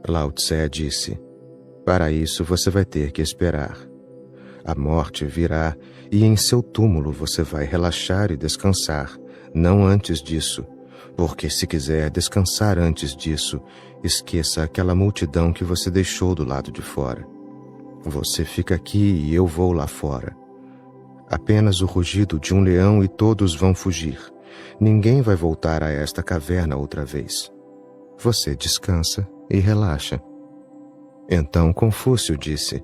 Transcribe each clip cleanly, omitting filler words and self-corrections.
Lao Tse disse: para isso você vai ter que esperar. A morte virá e em seu túmulo você vai relaxar e descansar, não antes disso, porque se quiser descansar antes disso, esqueça aquela multidão que você deixou do lado de fora. Você fica aqui e eu vou lá fora. Apenas o rugido de um leão e todos vão fugir. Ninguém vai voltar a esta caverna outra vez. Você descansa e relaxa. Então Confúcio disse: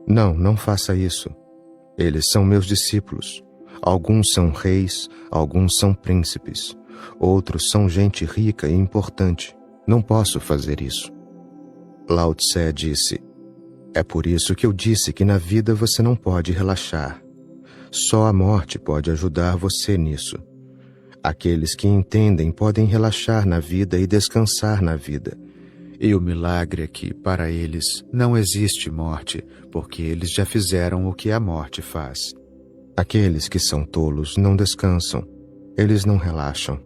não faça isso. Eles são meus discípulos. Alguns são reis, alguns são príncipes. Outros são gente rica e importante. Não posso fazer isso. Lao Tse disse: é por isso que eu disse que na vida você não pode relaxar. Só a morte pode ajudar você nisso. Aqueles que entendem podem relaxar na vida e descansar na vida. E o milagre é que, para eles, não existe morte, porque eles já fizeram o que a morte faz. Aqueles que são tolos não descansam. Eles não relaxam.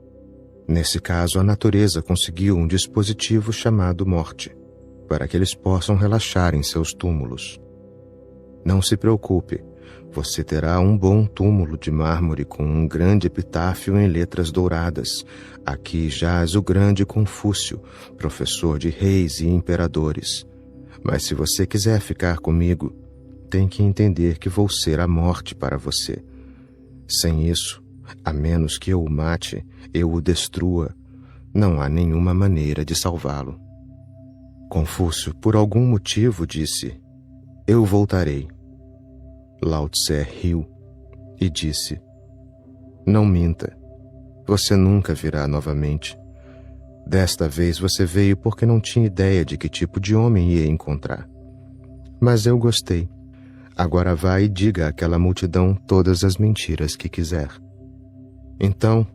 Nesse caso, a natureza conseguiu um dispositivo chamado morte, para que eles possam relaxar em seus túmulos. Não se preocupe. Você terá um bom túmulo de mármore com um grande epitáfio em letras douradas. Aqui jaz o grande Confúcio, professor de reis e imperadores. Mas se você quiser ficar comigo, tem que entender que vou ser a morte para você. Sem isso, a menos que eu o mate, eu o destrua, não há nenhuma maneira de salvá-lo. Confúcio, por algum motivo, disse: eu voltarei. Lao Tse riu e disse: não minta. Você nunca virá novamente. Desta vez você veio porque não tinha ideia de que tipo de homem ia encontrar. Mas eu gostei. Agora vá e diga àquela multidão todas as mentiras que quiser. Então,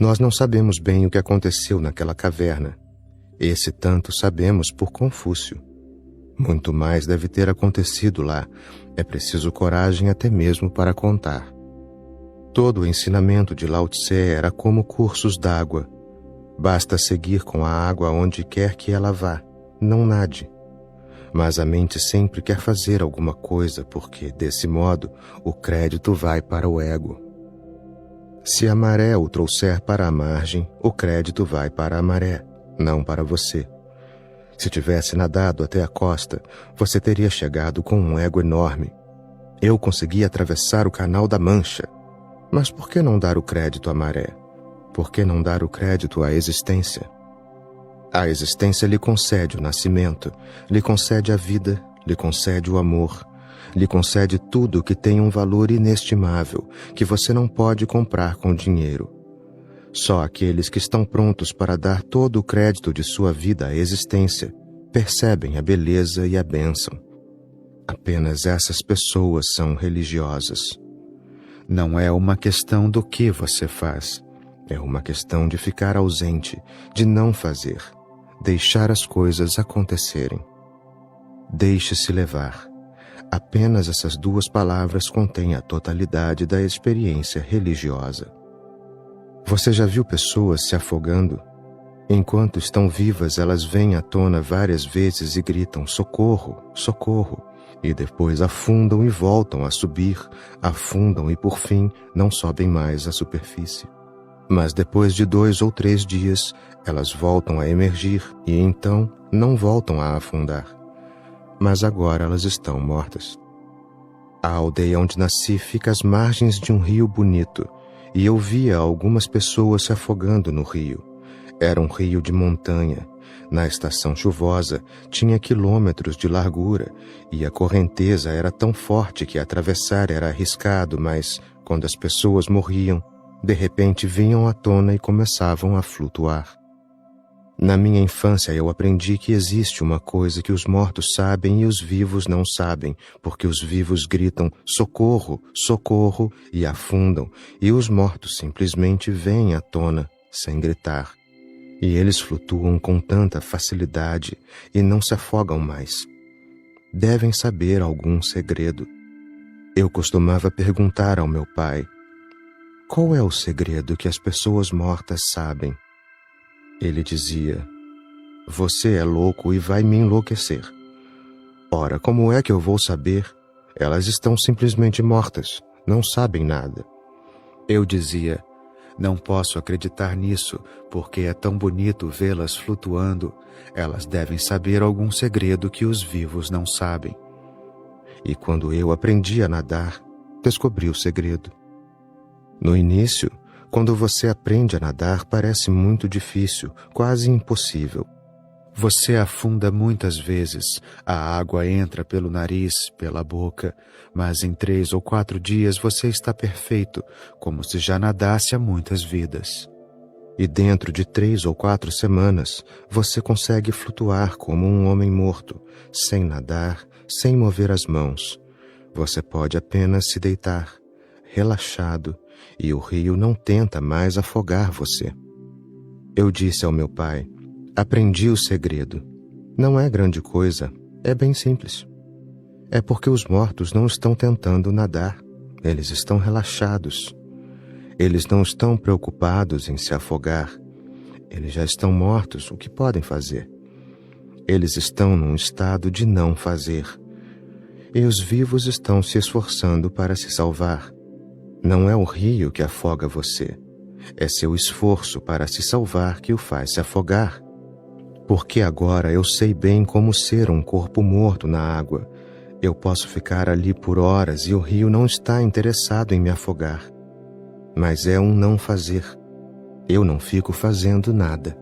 nós não sabemos bem o que aconteceu naquela caverna. Esse tanto sabemos por Confúcio. Muito mais deve ter acontecido lá. É preciso coragem até mesmo para contar. Todo o ensinamento de Lao Tse era como cursos d'água. Basta seguir com a água onde quer que ela vá. Não nade. Mas a mente sempre quer fazer alguma coisa, porque, desse modo, o crédito vai para o ego. Se a maré o trouxer para a margem, o crédito vai para a maré, não para você. Se tivesse nadado até a costa, você teria chegado com um ego enorme. Eu consegui atravessar o Canal da Mancha. Mas por que não dar o crédito à maré? Por que não dar o crédito à existência? A existência lhe concede o nascimento, lhe concede a vida, lhe concede o amor, lhe concede tudo que tem um valor inestimável, que você não pode comprar com dinheiro. Só aqueles que estão prontos para dar todo o crédito de sua vida à existência percebem a beleza e a bênção. Apenas essas pessoas são religiosas. Não é uma questão do que você faz. É uma questão de ficar ausente, de não fazer, deixar as coisas acontecerem. Deixe-se levar. Apenas essas duas palavras contêm a totalidade da experiência religiosa. Você já viu pessoas se afogando? Enquanto estão vivas, elas vêm à tona várias vezes e gritam socorro, socorro, e depois afundam e voltam a subir, afundam e por fim não sobem mais à superfície. Mas depois de 2 ou 3 dias, elas voltam a emergir e então não voltam a afundar. Mas agora elas estão mortas. A aldeia onde nasci fica às margens de um rio bonito, e eu via algumas pessoas se afogando no rio. Era um rio de montanha. Na estação chuvosa, tinha quilômetros de largura, e a correnteza era tão forte que atravessar era arriscado, mas, quando as pessoas morriam, de repente vinham à tona e começavam a flutuar. Na minha infância eu aprendi que existe uma coisa que os mortos sabem e os vivos não sabem, porque os vivos gritam socorro, socorro e afundam, e os mortos simplesmente vêm à tona, sem gritar. E eles flutuam com tanta facilidade e não se afogam mais. Devem saber algum segredo. Eu costumava perguntar ao meu pai: qual é o segredo que as pessoas mortas sabem? Ele dizia: Você é louco e vai me enlouquecer. Ora, como é que eu vou saber? Elas estão simplesmente mortas, não sabem nada. Eu dizia, não posso acreditar nisso, porque é tão bonito vê-las flutuando. Elas devem saber algum segredo que os vivos não sabem. E quando eu aprendi a nadar, descobri o segredo. No início, quando você aprende a nadar, parece muito difícil, quase impossível. Você afunda muitas vezes, a água entra pelo nariz, pela boca, mas em 3 ou 4 dias você está perfeito, como se já nadasse há muitas vidas. E dentro de 3 ou 4 semanas, você consegue flutuar como um homem morto, sem nadar, sem mover as mãos. Você pode apenas se deitar, relaxado, e o rio não tenta mais afogar você. Eu disse ao meu pai, aprendi o segredo. Não é grande coisa, é bem simples. É porque os mortos não estão tentando nadar, eles estão relaxados. Eles não estão preocupados em se afogar. Eles já estão mortos, o que podem fazer? Eles estão num estado de não fazer. E os vivos estão se esforçando para se salvar. Não é o rio que afoga você. É seu esforço para se salvar que o faz se afogar. Porque agora eu sei bem como ser um corpo morto na água. Eu posso ficar ali por horas e o rio não está interessado em me afogar. Mas é um não fazer. Eu não fico fazendo nada.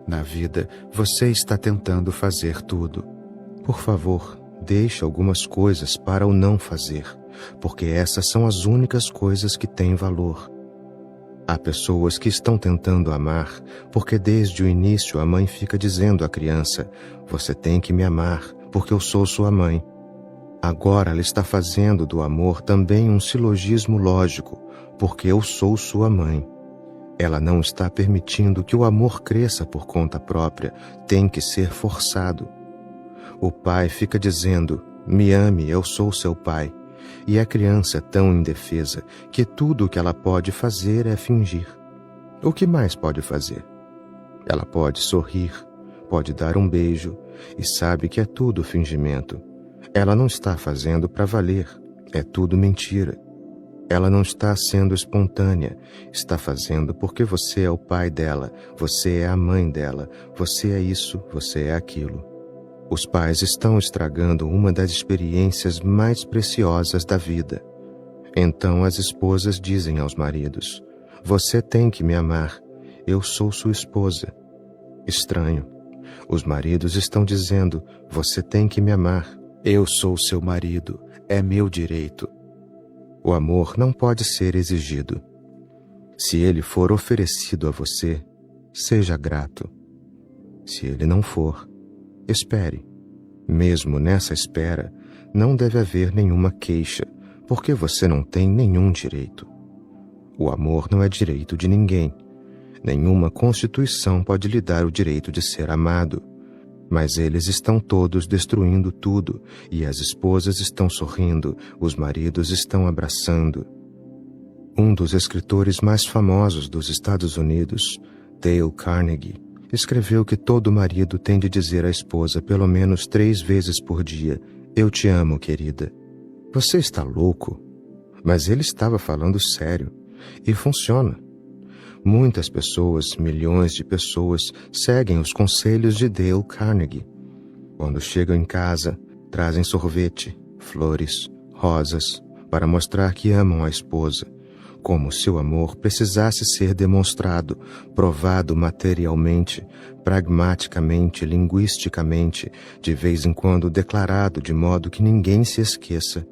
Na vida, você está tentando fazer tudo. Por favor, deixe algumas coisas para o não fazer, porque essas são as únicas coisas que têm valor. Há pessoas que estão tentando amar, porque desde o início a mãe fica dizendo à criança, você tem que me amar, porque eu sou sua mãe. Agora ela está fazendo do amor também um silogismo lógico, porque eu sou sua mãe. Ela não está permitindo que o amor cresça por conta própria, tem que ser forçado. O pai fica dizendo, me ame, eu sou seu pai. E a criança é tão indefesa que tudo o que ela pode fazer é fingir. O que mais pode fazer? Ela pode sorrir, pode dar um beijo e sabe que é tudo fingimento. Ela não está fazendo para valer, é tudo mentira. Ela não está sendo espontânea, está fazendo porque você é o pai dela, você é a mãe dela, você é isso, você é aquilo. Os pais estão estragando uma das experiências mais preciosas da vida. Então as esposas dizem aos maridos, você tem que me amar, eu sou sua esposa. Estranho. Os maridos estão dizendo, você tem que me amar, eu sou seu marido, é meu direito. O amor não pode ser exigido. Se ele for oferecido a você, seja grato. Se ele não for, espere. Mesmo nessa espera, não deve haver nenhuma queixa, porque você não tem nenhum direito. O amor não é direito de ninguém. Nenhuma constituição pode lhe dar o direito de ser amado. Mas eles estão todos destruindo tudo, e as esposas estão sorrindo, os maridos estão abraçando. Um dos escritores mais famosos dos Estados Unidos, Dale Carnegie, escreveu que todo marido tem de dizer à esposa pelo menos 3 vezes por dia, eu te amo, querida. Você está louco? Mas ele estava falando sério, e funciona. Muitas pessoas, milhões de pessoas, seguem os conselhos de Dale Carnegie. Quando chegam em casa, trazem sorvete, flores, rosas, para mostrar que amam a esposa, como se o amor precisasse ser demonstrado, provado materialmente, pragmaticamente, linguisticamente, de vez em quando declarado de modo que ninguém se esqueça.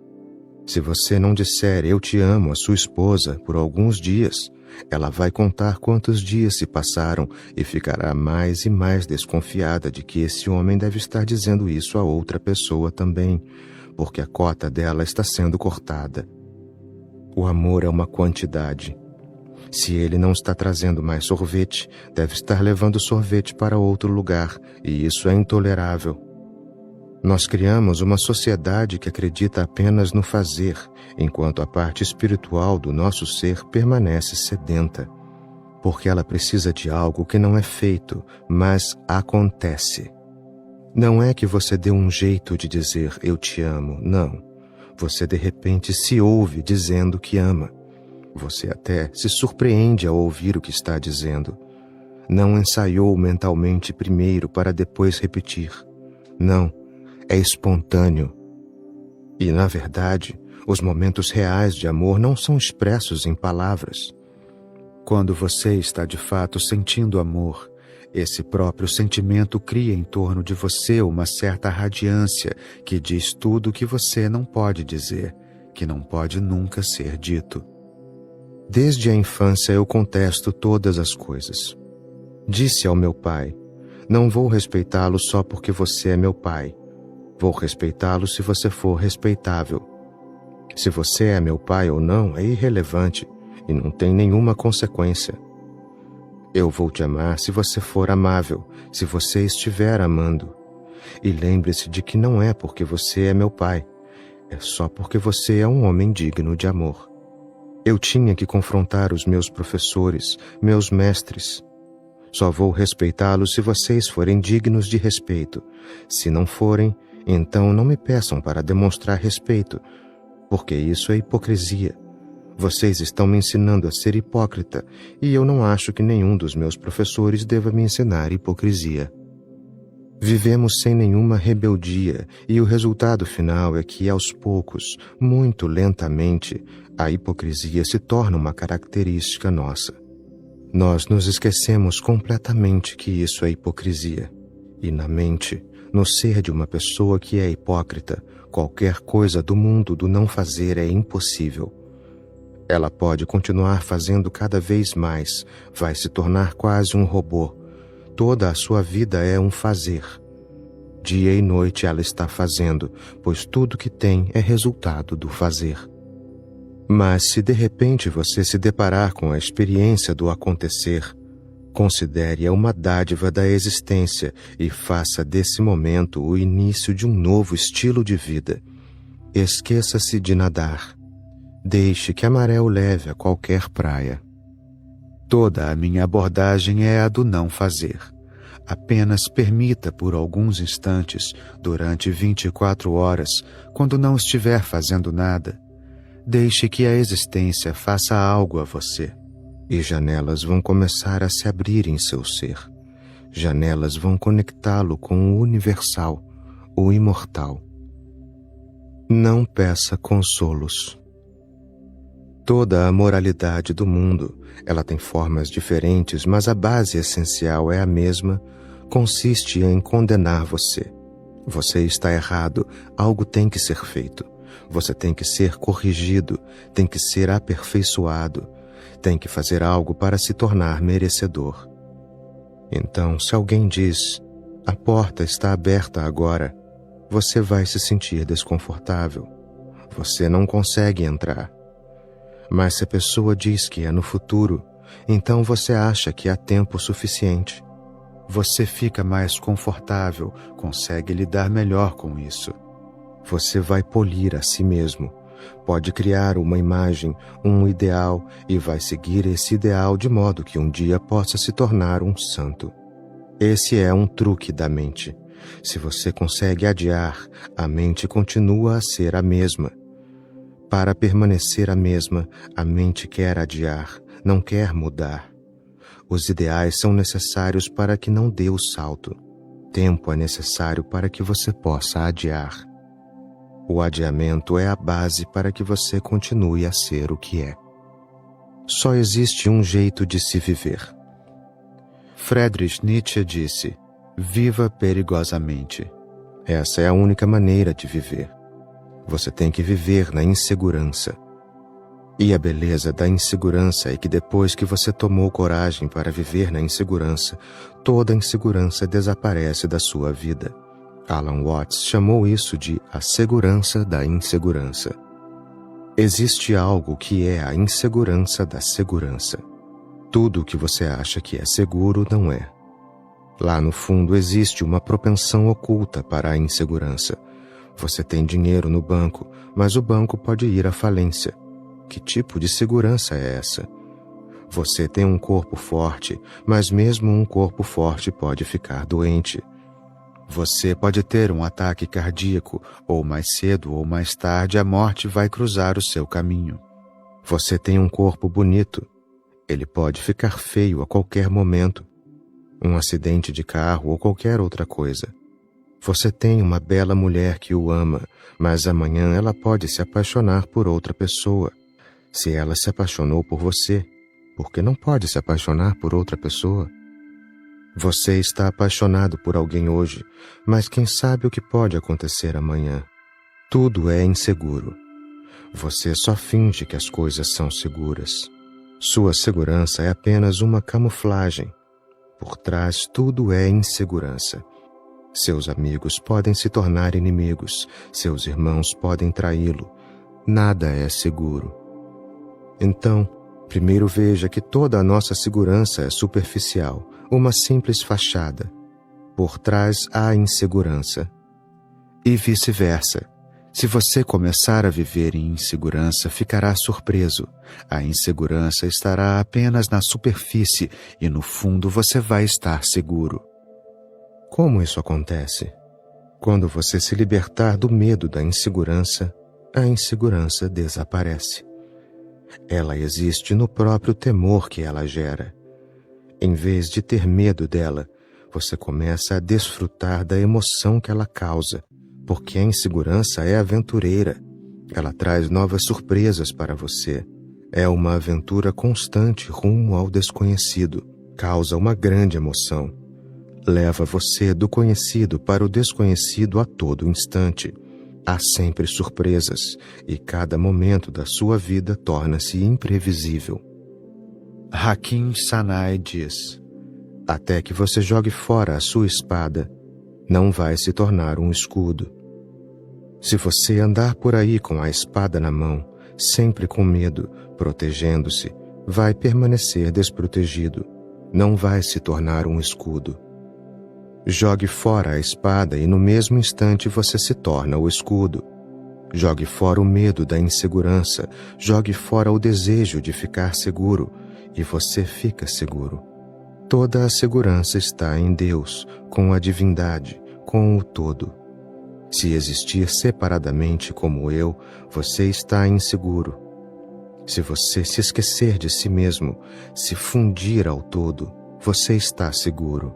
Se você não disser eu te amo à sua esposa por alguns dias, ela vai contar quantos dias se passaram e ficará mais e mais desconfiada de que esse homem deve estar dizendo isso a outra pessoa também, porque a cota dela está sendo cortada. O amor é uma quantidade. Se ele não está trazendo mais sorvete, deve estar levando sorvete para outro lugar, e isso é intolerável. Nós criamos uma sociedade que acredita apenas no fazer, enquanto a parte espiritual do nosso ser permanece sedenta. porque ela precisa de algo que não é feito, mas acontece. Não é que você dê um jeito de dizer eu te amo, não. Você de repente se ouve dizendo que ama. Você até se surpreende ao ouvir o que está dizendo. Não ensaiou mentalmente primeiro para depois repetir. Não, é espontâneo. E, na verdade, os momentos reais de amor não são expressos em palavras. Quando você está de fato sentindo amor, esse próprio sentimento cria em torno de você uma certa radiância que diz tudo o que você não pode dizer, que não pode nunca ser dito. Desde a infância eu contesto todas as coisas. Disse ao meu pai, não vou respeitá-lo só porque você é meu pai. Vou respeitá-lo se você for respeitável. Se você é meu pai ou não é irrelevante e não tem nenhuma consequência. Eu vou te amar se você for amável, se você estiver amando. E lembre-se de que não é porque você é meu pai, é só porque você é um homem digno de amor. Eu tinha que confrontar os meus professores, meus mestres. Só vou respeitá-los se vocês forem dignos de respeito. Se não forem, então não me peçam para demonstrar respeito, porque isso é hipocrisia. Vocês estão me ensinando a ser hipócrita, e eu não acho que nenhum dos meus professores deva me ensinar hipocrisia. Vivemos sem nenhuma rebeldia, e o resultado final é que, aos poucos, muito lentamente, a hipocrisia se torna uma característica nossa. Nós nos esquecemos completamente que isso é hipocrisia. E na mente, no ser de uma pessoa que é hipócrita, qualquer coisa do mundo do não fazer é impossível. Ela pode continuar fazendo cada vez mais, vai se tornar quase um robô. Toda a sua vida é um fazer. Dia e noite ela está fazendo, pois tudo que tem é resultado do fazer. Mas se de repente você se deparar com a experiência do acontecer, considere-a uma dádiva da existência e faça desse momento o início de um novo estilo de vida. Esqueça-se de nadar. Deixe que a maré o leve a qualquer praia. Toda a minha abordagem é a do não fazer. Apenas permita por alguns instantes, durante 24 horas, quando não estiver fazendo nada, deixe que a existência faça algo a você. E janelas vão começar a se abrir em seu ser. Janelas vão conectá-lo com o universal, o imortal. Não peça consolos. Toda a moralidade do mundo, ela tem formas diferentes, mas a base essencial é a mesma, consiste em condenar você. Você está errado, algo tem que ser feito. Você tem que ser corrigido, tem que ser aperfeiçoado, tem que fazer algo para se tornar merecedor. Então, se alguém diz, a porta está aberta agora, você vai se sentir desconfortável. Você não consegue entrar. Mas se a pessoa diz que é no futuro, então você acha que há tempo suficiente. Você fica mais confortável, consegue lidar melhor com isso. Você vai polir a si mesmo. Pode criar uma imagem, um ideal, e vai seguir esse ideal de modo que um dia possa se tornar um santo. Esse é um truque da mente. Se você consegue adiar, a mente continua a ser a mesma. Para permanecer a mesma, a mente quer adiar, não quer mudar. Os ideais são necessários para que não dê o salto. Tempo é necessário para que você possa adiar. O adiamento é a base para que você continue a ser o que é. Só existe um jeito de se viver. Friedrich Nietzsche disse, viva perigosamente. Essa é a única maneira de viver. Você tem que viver na insegurança. E a beleza da insegurança é que depois que você tomou coragem para viver na insegurança, toda a insegurança desaparece da sua vida. Alan Watts chamou isso de a segurança da insegurança. Existe algo que é a insegurança da segurança. Tudo o que você acha que é seguro não é. Lá no fundo existe uma propensão oculta para a insegurança. Você tem dinheiro no banco, mas o banco pode ir à falência. Que tipo de segurança é essa? Você tem um corpo forte, mas mesmo um corpo forte pode ficar doente. Você pode ter um ataque cardíaco, ou mais cedo ou mais tarde a morte vai cruzar o seu caminho. Você tem um corpo bonito. Ele pode ficar feio a qualquer momento. Um acidente de carro ou qualquer outra coisa. Você tem uma bela mulher que o ama, mas amanhã ela pode se apaixonar por outra pessoa. Se ela se apaixonou por você, por que não pode se apaixonar por outra pessoa? Você está apaixonado por alguém hoje, mas quem sabe o que pode acontecer amanhã? Tudo é inseguro. Você só finge que as coisas são seguras. Sua segurança é apenas uma camuflagem. Por trás, tudo é insegurança. Seus amigos podem se tornar inimigos, seus irmãos podem traí-lo. Nada é seguro. Então, primeiro veja que toda a nossa segurança é superficial, uma simples fachada. Por trás há insegurança. E vice-versa. Se você começar a viver em insegurança, ficará surpreso. A insegurança estará apenas na superfície e no fundo você vai estar seguro. Como isso acontece? Quando você se libertar do medo da insegurança, a insegurança desaparece. Ela existe no próprio temor que ela gera. Em vez de ter medo dela, você começa a desfrutar da emoção que ela causa, porque a insegurança é aventureira. Ela traz novas surpresas para você. É uma aventura constante rumo ao desconhecido. Causa uma grande emoção. Leva você do conhecido para o desconhecido a todo instante. Há sempre surpresas, e cada momento da sua vida torna-se imprevisível. Hakim Sanai diz: até que você jogue fora a sua espada, não vai se tornar um escudo. Se você andar por aí com a espada na mão, sempre com medo, protegendo-se, vai permanecer desprotegido. Não vai se tornar um escudo. Jogue fora a espada e no mesmo instante você se torna o escudo. Jogue fora o medo da insegurança, jogue fora o desejo de ficar seguro, e você fica seguro. Toda a segurança está em Deus, com a divindade, com o todo. Se existir separadamente como eu, você está inseguro. Se você se esquecer de si mesmo, se fundir ao todo, você está seguro.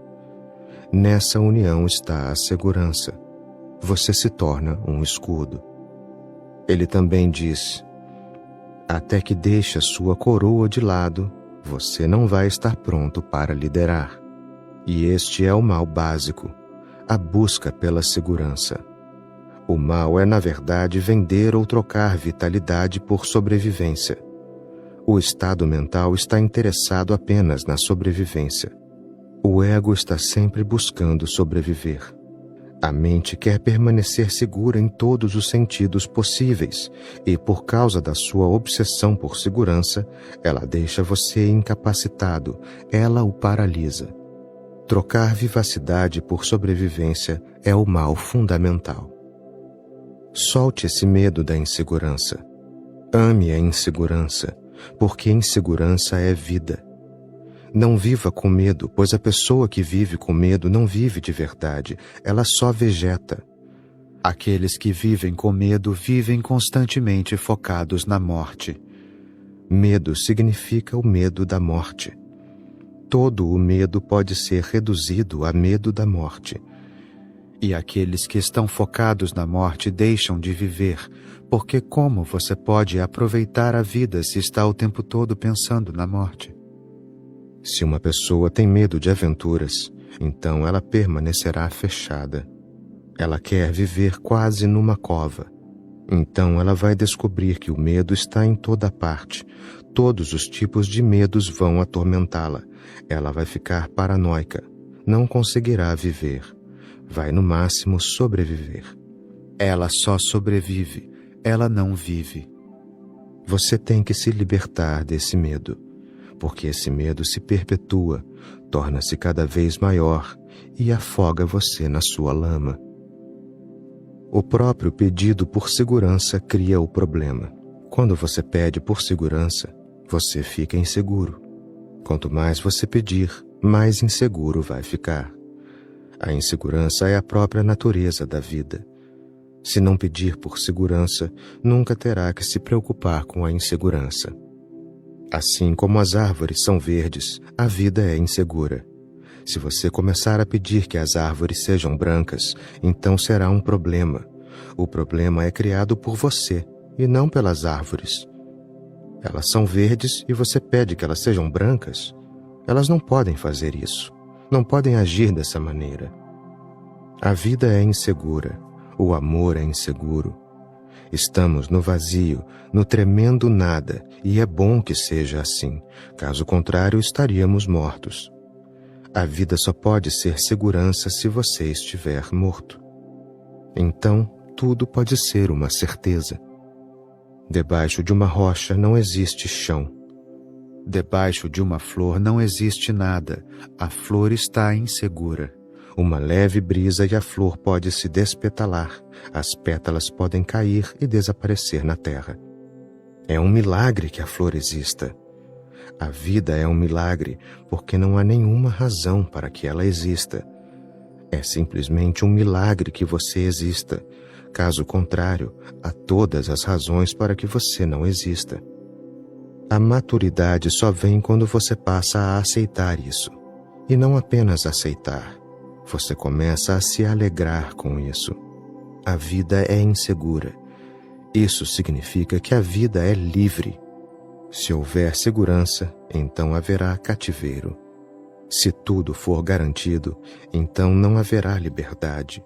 Nessa união está a segurança. Você se torna um escudo. Ele também diz: até que deixe a sua coroa de lado, você não vai estar pronto para liderar. E este é o mal básico, a busca pela segurança. O mal é, na verdade, vender ou trocar vitalidade por sobrevivência. O estado mental está interessado apenas na sobrevivência. O ego está sempre buscando sobreviver. A mente quer permanecer segura em todos os sentidos possíveis, e por causa da sua obsessão por segurança, ela deixa você incapacitado, ela o paralisa. Trocar vivacidade por sobrevivência é o mal fundamental. Solte esse medo da insegurança. Ame a insegurança, porque insegurança é vida. Não viva com medo, pois a pessoa que vive com medo não vive de verdade, ela só vegeta. Aqueles que vivem com medo vivem constantemente focados na morte. Medo significa o medo da morte. Todo o medo pode ser reduzido a medo da morte. E aqueles que estão focados na morte deixam de viver, porque como você pode aproveitar a vida se está o tempo todo pensando na morte? Se uma pessoa tem medo de aventuras, então ela permanecerá fechada. Ela quer viver quase numa cova. Então ela vai descobrir que o medo está em toda parte. Todos os tipos de medos vão atormentá-la. Ela vai ficar paranoica. Não conseguirá viver. Vai no máximo sobreviver. Ela só sobrevive. Ela não vive. Você tem que se libertar desse medo, porque esse medo se perpetua, torna-se cada vez maior e afoga você na sua lama. O próprio pedido por segurança cria o problema. Quando você pede por segurança, você fica inseguro. Quanto mais você pedir, mais inseguro vai ficar. A insegurança é a própria natureza da vida. Se não pedir por segurança, nunca terá que se preocupar com a insegurança. Assim como as árvores são verdes, a vida é insegura. Se você começar a pedir que as árvores sejam brancas, então será um problema. O problema é criado por você e não pelas árvores. Elas são verdes e você pede que elas sejam brancas? Elas não podem fazer isso. Não podem agir dessa maneira. A vida é insegura. O amor é inseguro. Estamos no vazio, no tremendo nada, e é bom que seja assim. Caso contrário, estaríamos mortos. A vida só pode ser segurança se você estiver morto. Então, tudo pode ser uma certeza. Debaixo de uma rocha não existe chão. Debaixo de uma flor não existe nada. A flor está insegura. Uma leve brisa e a flor pode se despetalar. As pétalas podem cair e desaparecer na terra. É um milagre que a flor exista. A vida é um milagre porque não há nenhuma razão para que ela exista. É simplesmente um milagre que você exista. Caso contrário, há todas as razões para que você não exista. A maturidade só vem quando você passa a aceitar isso. E não apenas aceitar. Você começa a se alegrar com isso. A vida é insegura. Isso significa que a vida é livre. Se houver segurança, então haverá cativeiro. Se tudo for garantido, então não haverá liberdade.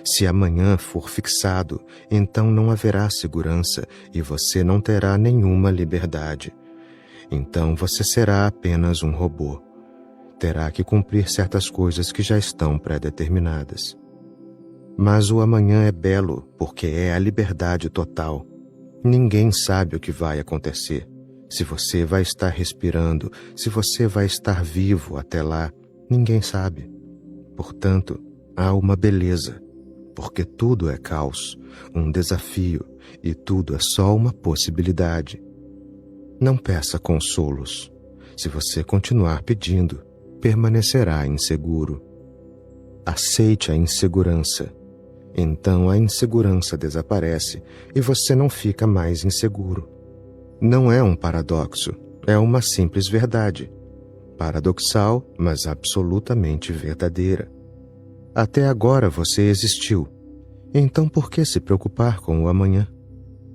Se amanhã for fixado, então não haverá segurança e você não terá nenhuma liberdade. Então você será apenas um robô. Terá que cumprir certas coisas que já estão pré-determinadas. Mas o amanhã é belo porque é a liberdade total. Ninguém sabe o que vai acontecer. Se você vai estar respirando, se você vai estar vivo até lá, ninguém sabe. Portanto, há uma beleza, porque tudo é caos, um desafio, e tudo é só uma possibilidade. Não peça consolos. Se você continuar pedindo, permanecerá inseguro. Aceite a insegurança. Então a insegurança desaparece e você não fica mais inseguro. Não é um paradoxo, é uma simples verdade. Paradoxal, mas absolutamente verdadeira. Até agora você existiu. Então por que se preocupar com o amanhã?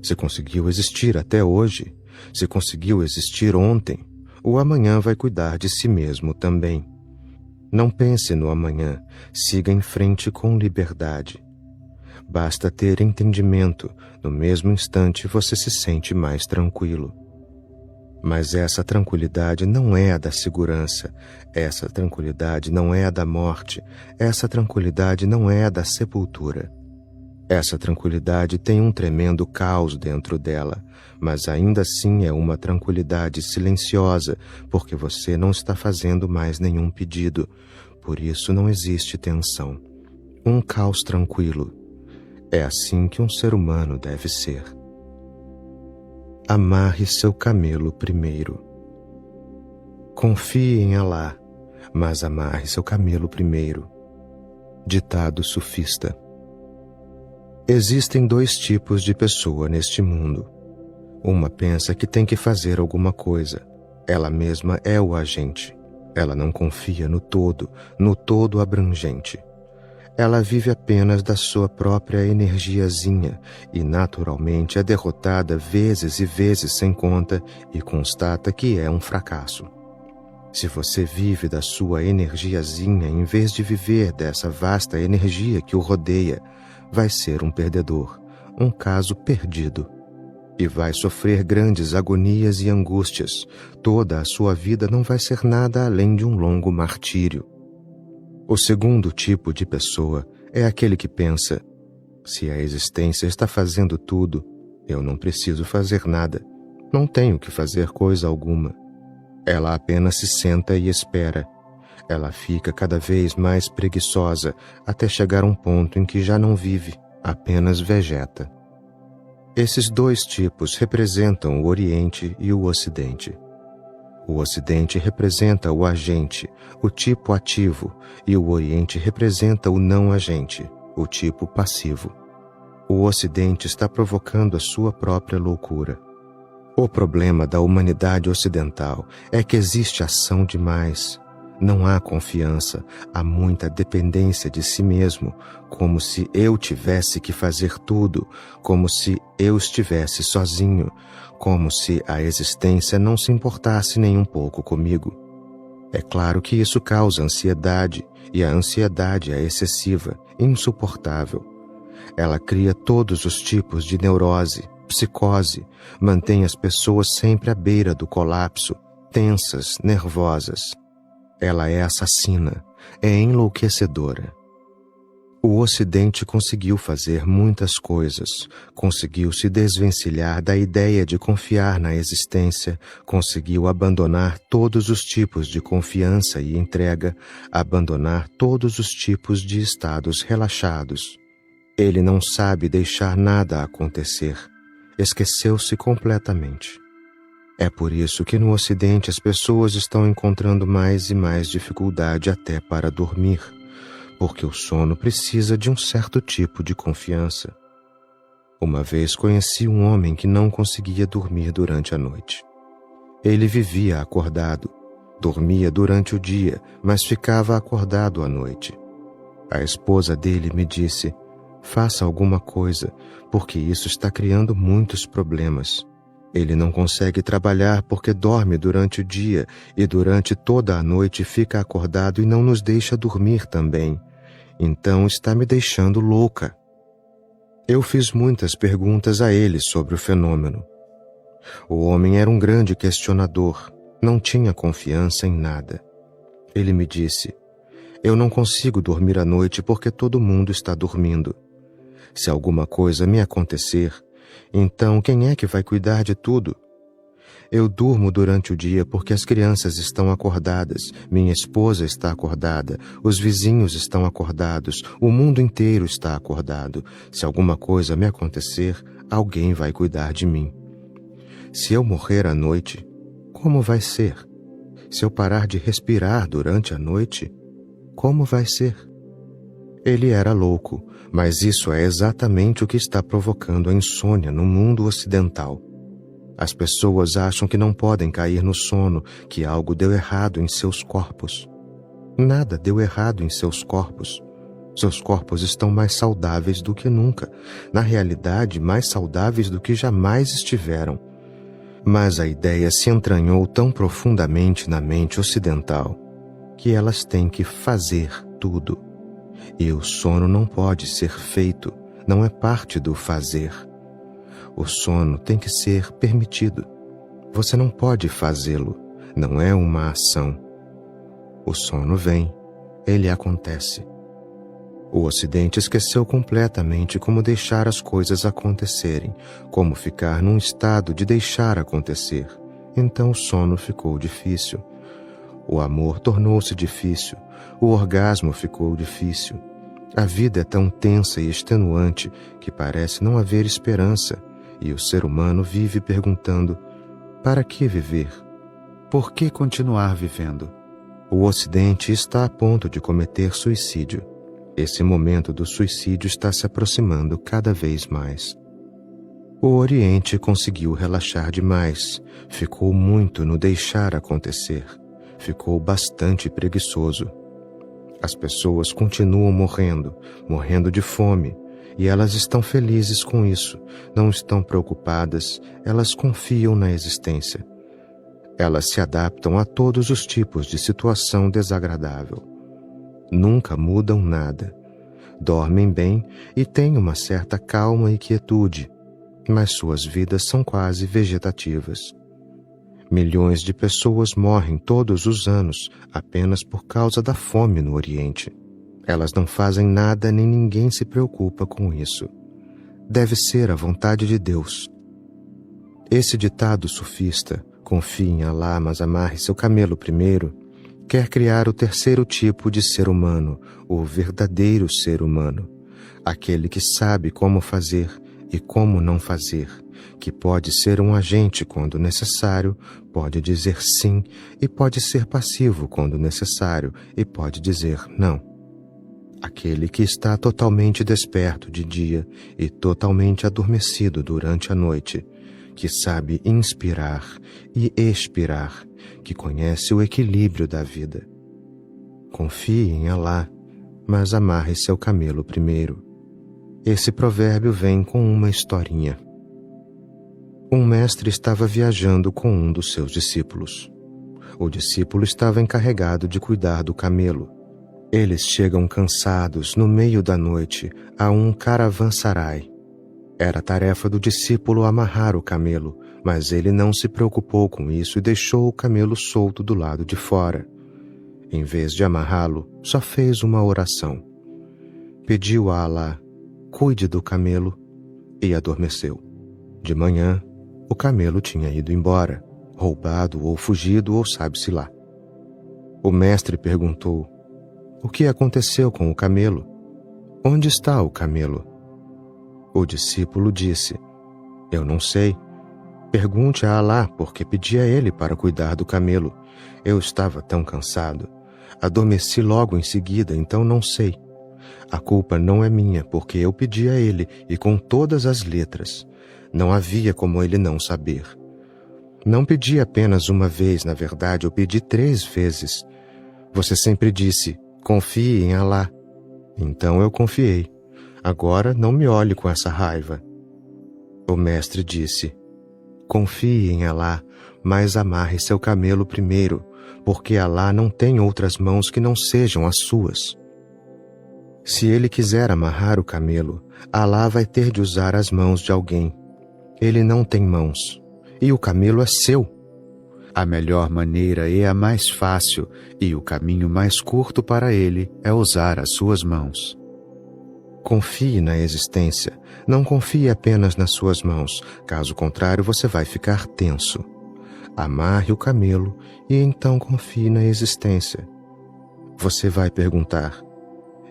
Se conseguiu existir até hoje, se conseguiu existir ontem, o amanhã vai cuidar de si mesmo também. Não pense no amanhã, siga em frente com liberdade. Basta ter entendimento, no mesmo instante você se sente mais tranquilo. Mas essa tranquilidade não é a da segurança, essa tranquilidade não é a da morte, essa tranquilidade não é a da sepultura. Essa tranquilidade tem um tremendo caos dentro dela, mas ainda assim é uma tranquilidade silenciosa, porque você não está fazendo mais nenhum pedido, por isso não existe tensão. Um caos tranquilo. É assim que um ser humano deve ser. Amarre seu camelo primeiro. Confie em Alá, mas amarre seu camelo primeiro. Ditado sufista. Existem dois tipos de pessoa neste mundo. Uma pensa que tem que fazer alguma coisa. Ela mesma é o agente. Ela não confia no todo abrangente. Ela vive apenas da sua própria energiazinha e naturalmente é derrotada vezes e vezes sem conta e constata que é um fracasso. Se você vive da sua energiazinha em vez de viver dessa vasta energia que o rodeia, vai ser um perdedor, um caso perdido. E vai sofrer grandes agonias e angústias. Toda a sua vida não vai ser nada além de um longo martírio. O segundo tipo de pessoa é aquele que pensa: se a existência está fazendo tudo, eu não preciso fazer nada, não tenho que fazer coisa alguma. Ela apenas se senta e espera. Ela fica cada vez mais preguiçosa até chegar a um ponto em que já não vive, apenas vegeta. Esses dois tipos representam o Oriente e o Ocidente. O Ocidente representa o agente, o tipo ativo, e o Oriente representa o não agente, o tipo passivo. O Ocidente está provocando a sua própria loucura. O problema da humanidade ocidental é que existe ação demais. Não há confiança, há muita dependência de si mesmo, como se eu tivesse que fazer tudo, como se eu estivesse sozinho, como se a existência não se importasse nem um pouco comigo. É claro que isso causa ansiedade, e a ansiedade é excessiva, insuportável. Ela cria todos os tipos de neurose, psicose, mantém as pessoas sempre à beira do colapso, tensas, nervosas. Ela é assassina, é enlouquecedora. O Ocidente conseguiu fazer muitas coisas, conseguiu se desvencilhar da ideia de confiar na existência, conseguiu abandonar todos os tipos de confiança e entrega, abandonar todos os tipos de estados relaxados. Ele não sabe deixar nada acontecer. Esqueceu-se completamente. É por isso que no Ocidente as pessoas estão encontrando mais e mais dificuldade até para dormir, porque o sono precisa de um certo tipo de confiança. Uma vez conheci um homem que não conseguia dormir durante a noite. Ele vivia acordado, dormia durante o dia, mas ficava acordado à noite. A esposa dele me disse: faça alguma coisa, porque isso está criando muitos problemas. Ele não consegue trabalhar porque dorme durante o dia e durante toda a noite fica acordado e não nos deixa dormir também. Então está me deixando louca. Eu fiz muitas perguntas a ele sobre o fenômeno. O homem era um grande questionador, não tinha confiança em nada. Ele me disse: eu não consigo dormir à noite porque todo mundo está dormindo. Se alguma coisa me acontecer, então quem é que vai cuidar de tudo? Eu durmo durante o dia porque as crianças estão acordadas, minha esposa está acordada, os vizinhos estão acordados, o mundo inteiro está acordado. Se alguma coisa me acontecer, alguém vai cuidar de mim. Se eu morrer à noite, como vai ser? Se eu parar de respirar durante a noite, como vai ser? Ele era louco, mas isso é exatamente o que está provocando a insônia no mundo ocidental. As pessoas acham que não podem cair no sono, que algo deu errado em seus corpos. Nada deu errado em seus corpos. Seus corpos estão mais saudáveis do que nunca, na realidade mais saudáveis do que jamais estiveram. Mas a ideia se entranhou tão profundamente na mente ocidental que elas têm que fazer tudo. E o sono não pode ser feito, não é parte do fazer. O sono tem que ser permitido. Você não pode fazê-lo, não é uma ação. O sono vem, ele acontece. O Ocidente esqueceu completamente como deixar as coisas acontecerem, como ficar num estado de deixar acontecer. Então o sono ficou difícil. O amor tornou-se difícil, o orgasmo ficou difícil. A vida é tão tensa e extenuante que parece não haver esperança, e o ser humano vive perguntando: para que viver? Por que continuar vivendo? O Ocidente está a ponto de cometer suicídio. Esse momento do suicídio está se aproximando cada vez mais. O Oriente conseguiu relaxar demais, ficou muito no deixar acontecer, ficou bastante preguiçoso. As pessoas continuam morrendo de fome, e elas estão felizes com isso, não estão preocupadas, elas confiam na existência. Elas se adaptam a todos os tipos de situação desagradável. Nunca mudam nada. Dormem bem e têm uma certa calma e quietude, mas suas vidas são quase vegetativas. Milhões de pessoas morrem todos os anos apenas por causa da fome no Oriente. Elas não fazem nada nem ninguém se preocupa com isso. Deve ser a vontade de Deus. Esse ditado sufista, confie em Alá, mas amarre seu camelo primeiro, quer criar o terceiro tipo de ser humano, o verdadeiro ser humano, aquele que sabe como fazer e como não fazer, que pode ser um agente quando necessário, pode dizer sim e pode ser passivo quando necessário e pode dizer não. Aquele que está totalmente desperto de dia e totalmente adormecido durante a noite, que sabe inspirar e expirar, que conhece o equilíbrio da vida. Confie em Alá, mas amarre seu camelo primeiro. Esse provérbio vem com uma historinha. Um mestre estava viajando com um dos seus discípulos. O discípulo estava encarregado de cuidar do camelo. Eles chegam cansados no meio da noite a um caravansarai. Era tarefa do discípulo amarrar o camelo, mas ele não se preocupou com isso e deixou o camelo solto do lado de fora. Em vez de amarrá-lo, só fez uma oração. Pediu a Alá: cuide do camelo, e adormeceu. De manhã, o camelo tinha ido embora, roubado ou fugido ou sabe-se lá. O mestre perguntou: o que aconteceu com o camelo? Onde está o camelo? O discípulo disse: eu não sei. Pergunte a Alá, porque pedi a ele para cuidar do camelo. Eu estava tão cansado. Adormeci logo em seguida, então não sei. A culpa não é minha, porque eu pedi a ele, e com todas as letras. Não havia como ele não saber. Não pedi apenas uma vez, na verdade, eu pedi 3 vezes. Você sempre disse: confie em Alá. Então eu confiei. Agora não me olhe com essa raiva. O mestre disse: confie em Alá, mas amarre seu camelo primeiro, porque Alá não tem outras mãos que não sejam as suas. Se ele quiser amarrar o camelo, Alá vai ter de usar as mãos de alguém. Ele não tem mãos, e o camelo é seu. A melhor maneira e a mais fácil, e o caminho mais curto para ele é usar as suas mãos. Confie na existência, não confie apenas nas suas mãos, caso contrário você vai ficar tenso. Amarre o camelo e então confie na existência. Você vai perguntar: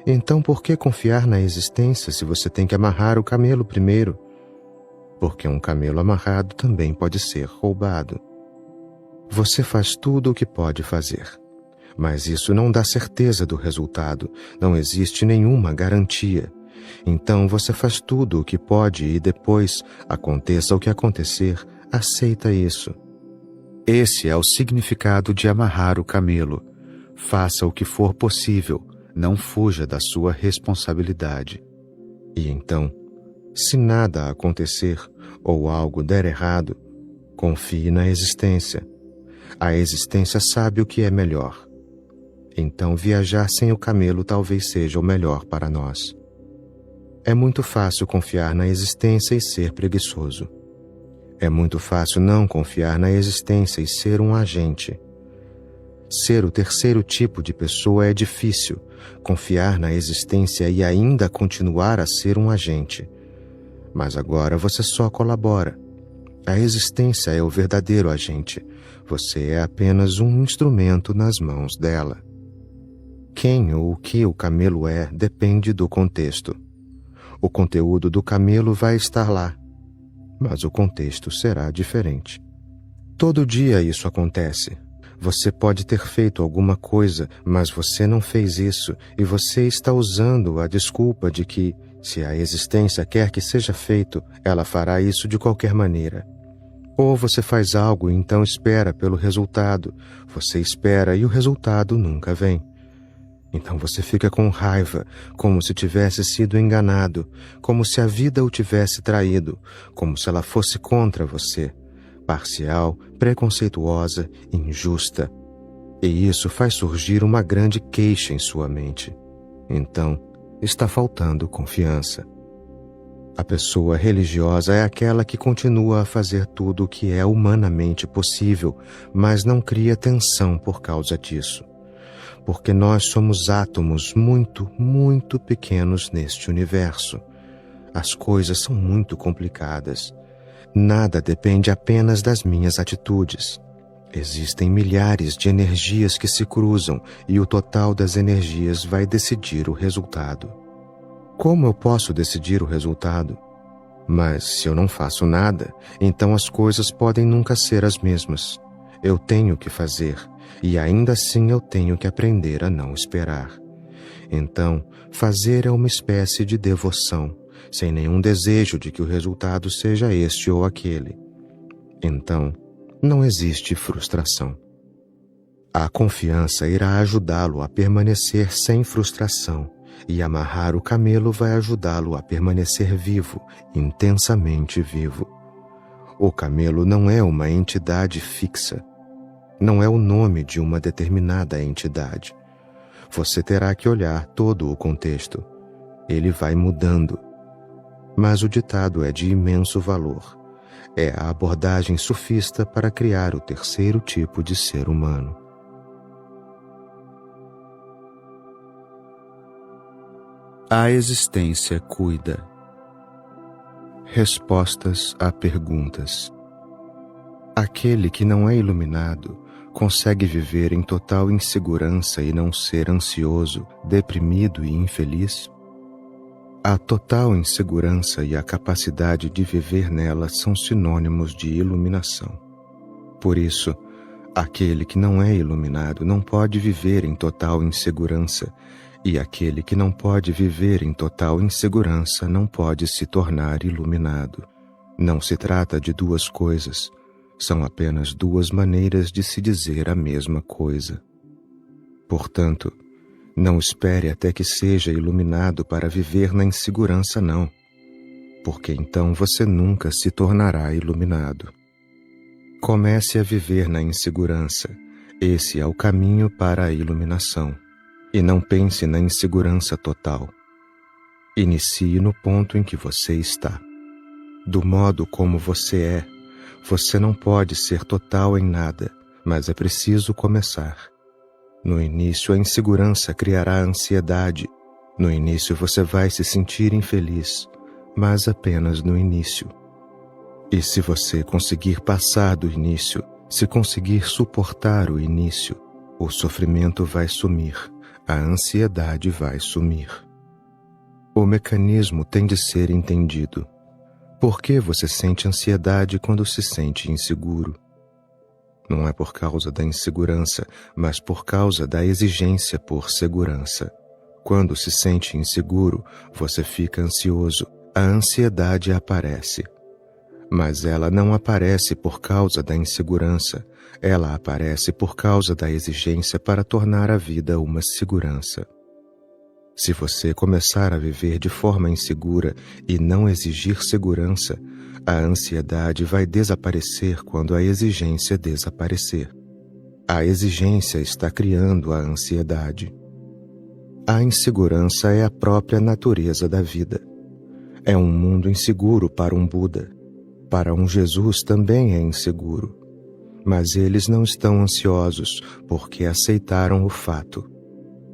então por que confiar na existência se você tem que amarrar o camelo primeiro? Porque um camelo amarrado também pode ser roubado. Você faz tudo o que pode fazer, mas isso não dá certeza do resultado, não existe nenhuma garantia. Então você faz tudo o que pode e depois, aconteça o que acontecer, aceita isso. Esse é o significado de amarrar o camelo. Faça o que for possível, não fuja da sua responsabilidade. E então, se nada acontecer ou algo der errado, confie na existência. A existência sabe o que é melhor. Então viajar sem o camelo talvez seja o melhor para nós. É muito fácil confiar na existência e ser preguiçoso. É muito fácil não confiar na existência e ser um agente. Ser o terceiro tipo de pessoa é difícil. Confiar na existência e ainda continuar a ser um agente. Mas agora você só colabora. A existência é o verdadeiro agente. Você é apenas um instrumento nas mãos dela. Quem ou o que o camelo é depende do contexto. O conteúdo do camelo vai estar lá, mas o contexto será diferente. Todo dia isso acontece. Você pode ter feito alguma coisa, mas você não fez isso e você está usando a desculpa de que, se a existência quer que seja feito, ela fará isso de qualquer maneira. Ou você faz algo e então espera pelo resultado. Você espera e o resultado nunca vem. Então você fica com raiva, como se tivesse sido enganado, como se a vida o tivesse traído, como se ela fosse contra você, parcial, preconceituosa, injusta. E isso faz surgir uma grande queixa em sua mente. Então, está faltando confiança. A pessoa religiosa é aquela que continua a fazer tudo o que é humanamente possível, mas não cria tensão por causa disso. Porque nós somos átomos muito, muito pequenos neste universo. As coisas são muito complicadas. Nada depende apenas das minhas atitudes. Existem milhares de energias que se cruzam e o total das energias vai decidir o resultado. Como eu posso decidir o resultado? Mas se eu não faço nada, então as coisas podem nunca ser as mesmas. Eu tenho que fazer, e ainda assim eu tenho que aprender a não esperar. Então, fazer é uma espécie de devoção, sem nenhum desejo de que o resultado seja este ou aquele. Então, não existe frustração. A confiança irá ajudá-lo a permanecer sem frustração, e amarrar o camelo vai ajudá-lo a permanecer vivo, intensamente vivo. O camelo não é uma entidade fixa. Não é o nome de uma determinada entidade. Você terá que olhar todo o contexto. Ele vai mudando. Mas o ditado é de imenso valor. É a abordagem sufista para criar o terceiro tipo de ser humano. A existência cuida. Respostas a perguntas. Aquele que não é iluminado consegue viver em total insegurança e não ser ansioso, deprimido e infeliz? A total insegurança e a capacidade de viver nela são sinônimos de iluminação. Por isso, aquele que não é iluminado não pode viver em total insegurança, e aquele que não pode viver em total insegurança não pode se tornar iluminado. Não se trata de duas coisas, são apenas duas maneiras de se dizer a mesma coisa. Portanto, não espere até que seja iluminado para viver na insegurança, não, porque então você nunca se tornará iluminado. Comece a viver na insegurança, esse é o caminho para a iluminação. E não pense na insegurança total. Inicie no ponto em que você está. Do modo como você não pode ser total em nada, mas é preciso começar. No início, a insegurança criará ansiedade. No início, você vai se sentir infeliz, mas apenas no início. E se você conseguir passar do início, se conseguir suportar o início, o sofrimento vai sumir. A ansiedade vai sumir. O mecanismo tem de ser entendido. Por que você sente ansiedade quando se sente inseguro? Não é por causa da insegurança, mas por causa da exigência por segurança. Quando se sente inseguro, você fica ansioso. A ansiedade aparece. Mas ela não aparece por causa da insegurança. Ela aparece por causa da exigência para tornar a vida uma segurança. Se você começar a viver de forma insegura e não exigir segurança, a ansiedade vai desaparecer quando a exigência desaparecer. A exigência está criando a ansiedade. A insegurança é a própria natureza da vida. É um mundo inseguro para um Buda. Para um Jesus também é inseguro. Mas eles não estão ansiosos porque aceitaram o fato.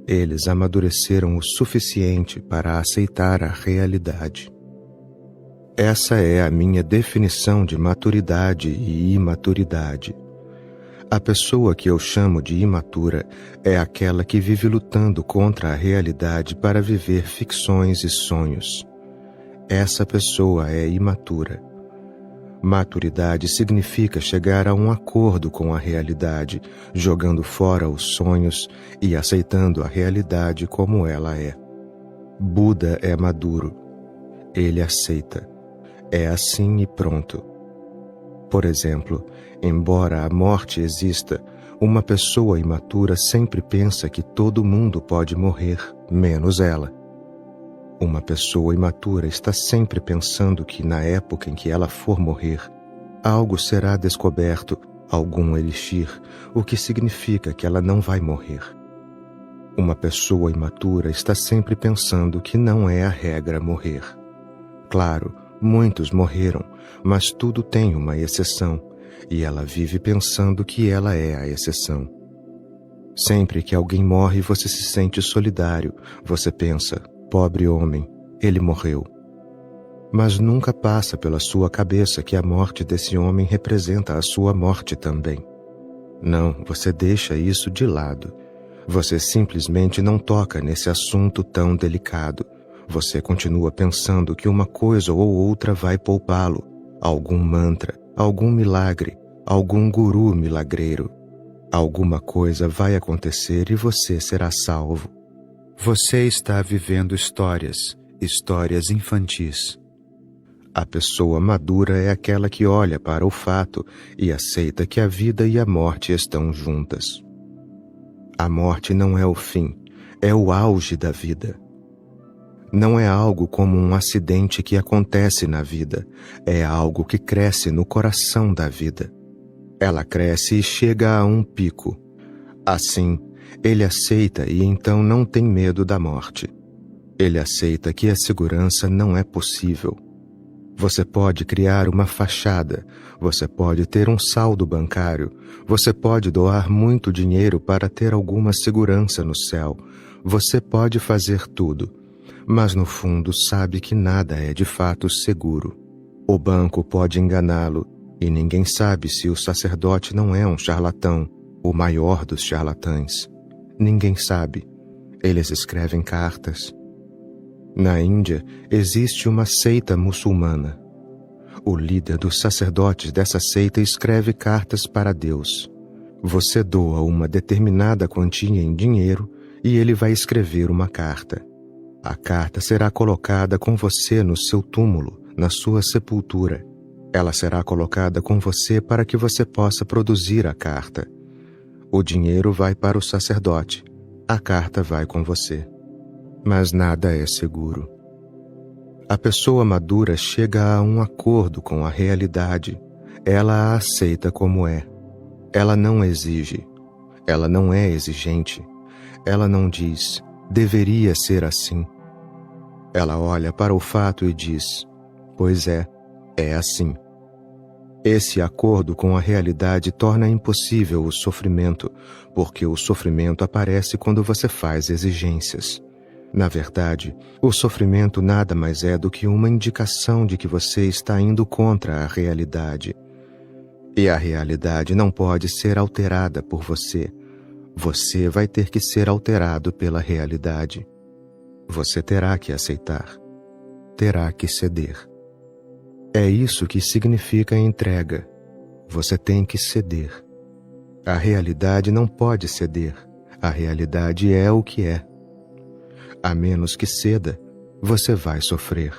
Eles amadureceram o suficiente para aceitar a realidade. Essa é a minha definição de maturidade e imaturidade. A pessoa que eu chamo de imatura é aquela que vive lutando contra a realidade para viver ficções e sonhos. Essa pessoa é imatura. Maturidade significa chegar a um acordo com a realidade, jogando fora os sonhos e aceitando a realidade como ela é. Buda é maduro. Ele aceita. É assim e pronto. Por exemplo, embora a morte exista, uma pessoa imatura sempre pensa que todo mundo pode morrer, menos ela. Uma pessoa imatura está sempre pensando que na época em que ela for morrer, algo será descoberto, algum elixir, o que significa que ela não vai morrer. Uma pessoa imatura está sempre pensando que não é a regra morrer. Claro, muitos morreram, mas tudo tem uma exceção, e ela vive pensando que ela é a exceção. Sempre que alguém morre, você se sente solidário, você pensa: pobre homem, ele morreu. Mas nunca passa pela sua cabeça que a morte desse homem representa a sua morte também. Não, você deixa isso de lado. Você simplesmente não toca nesse assunto tão delicado. Você continua pensando que uma coisa ou outra vai poupá-lo, algum mantra, algum milagre, algum guru milagreiro. Alguma coisa vai acontecer e você será salvo. Você está vivendo histórias infantis. A pessoa madura é aquela que olha para o fato e aceita que a vida e a morte estão juntas. A morte não é o fim, é o auge da vida. Não é algo como um acidente que acontece na vida, é algo que cresce no coração da vida. Ela cresce e chega a um pico. Assim, ele aceita e então não tem medo da morte. Ele aceita que a segurança não é possível. Você pode criar uma fachada, você pode ter um saldo bancário, você pode doar muito dinheiro para ter alguma segurança no céu, você pode fazer tudo, mas no fundo sabe que nada é de fato seguro. O banco pode enganá-lo, e ninguém sabe se o sacerdote não é um charlatão, o maior dos charlatães. Ninguém sabe. Eles escrevem cartas. Na Índia, existe uma seita muçulmana. O líder dos sacerdotes dessa seita escreve cartas para Deus. Você doa uma determinada quantia em dinheiro e ele vai escrever uma carta. A carta será colocada com você no seu túmulo, na sua sepultura. Ela será colocada com você para que você possa produzir a carta. O dinheiro vai para o sacerdote. A carta vai com você. Mas nada é seguro. A pessoa madura chega a um acordo com a realidade. Ela a aceita como é. Ela não exige. Ela não é exigente. Ela não diz, deveria ser assim. Ela olha para o fato e diz, pois é assim. Esse acordo com a realidade torna impossível o sofrimento, porque o sofrimento aparece quando você faz exigências. Na verdade, o sofrimento nada mais é do que uma indicação de que você está indo contra a realidade. E a realidade não pode ser alterada por você. Você vai ter que ser alterado pela realidade. Você terá que aceitar. Terá que ceder. É isso que significa entrega. Você tem que ceder. A realidade não pode ceder. A realidade é o que é. A menos que ceda, você vai sofrer.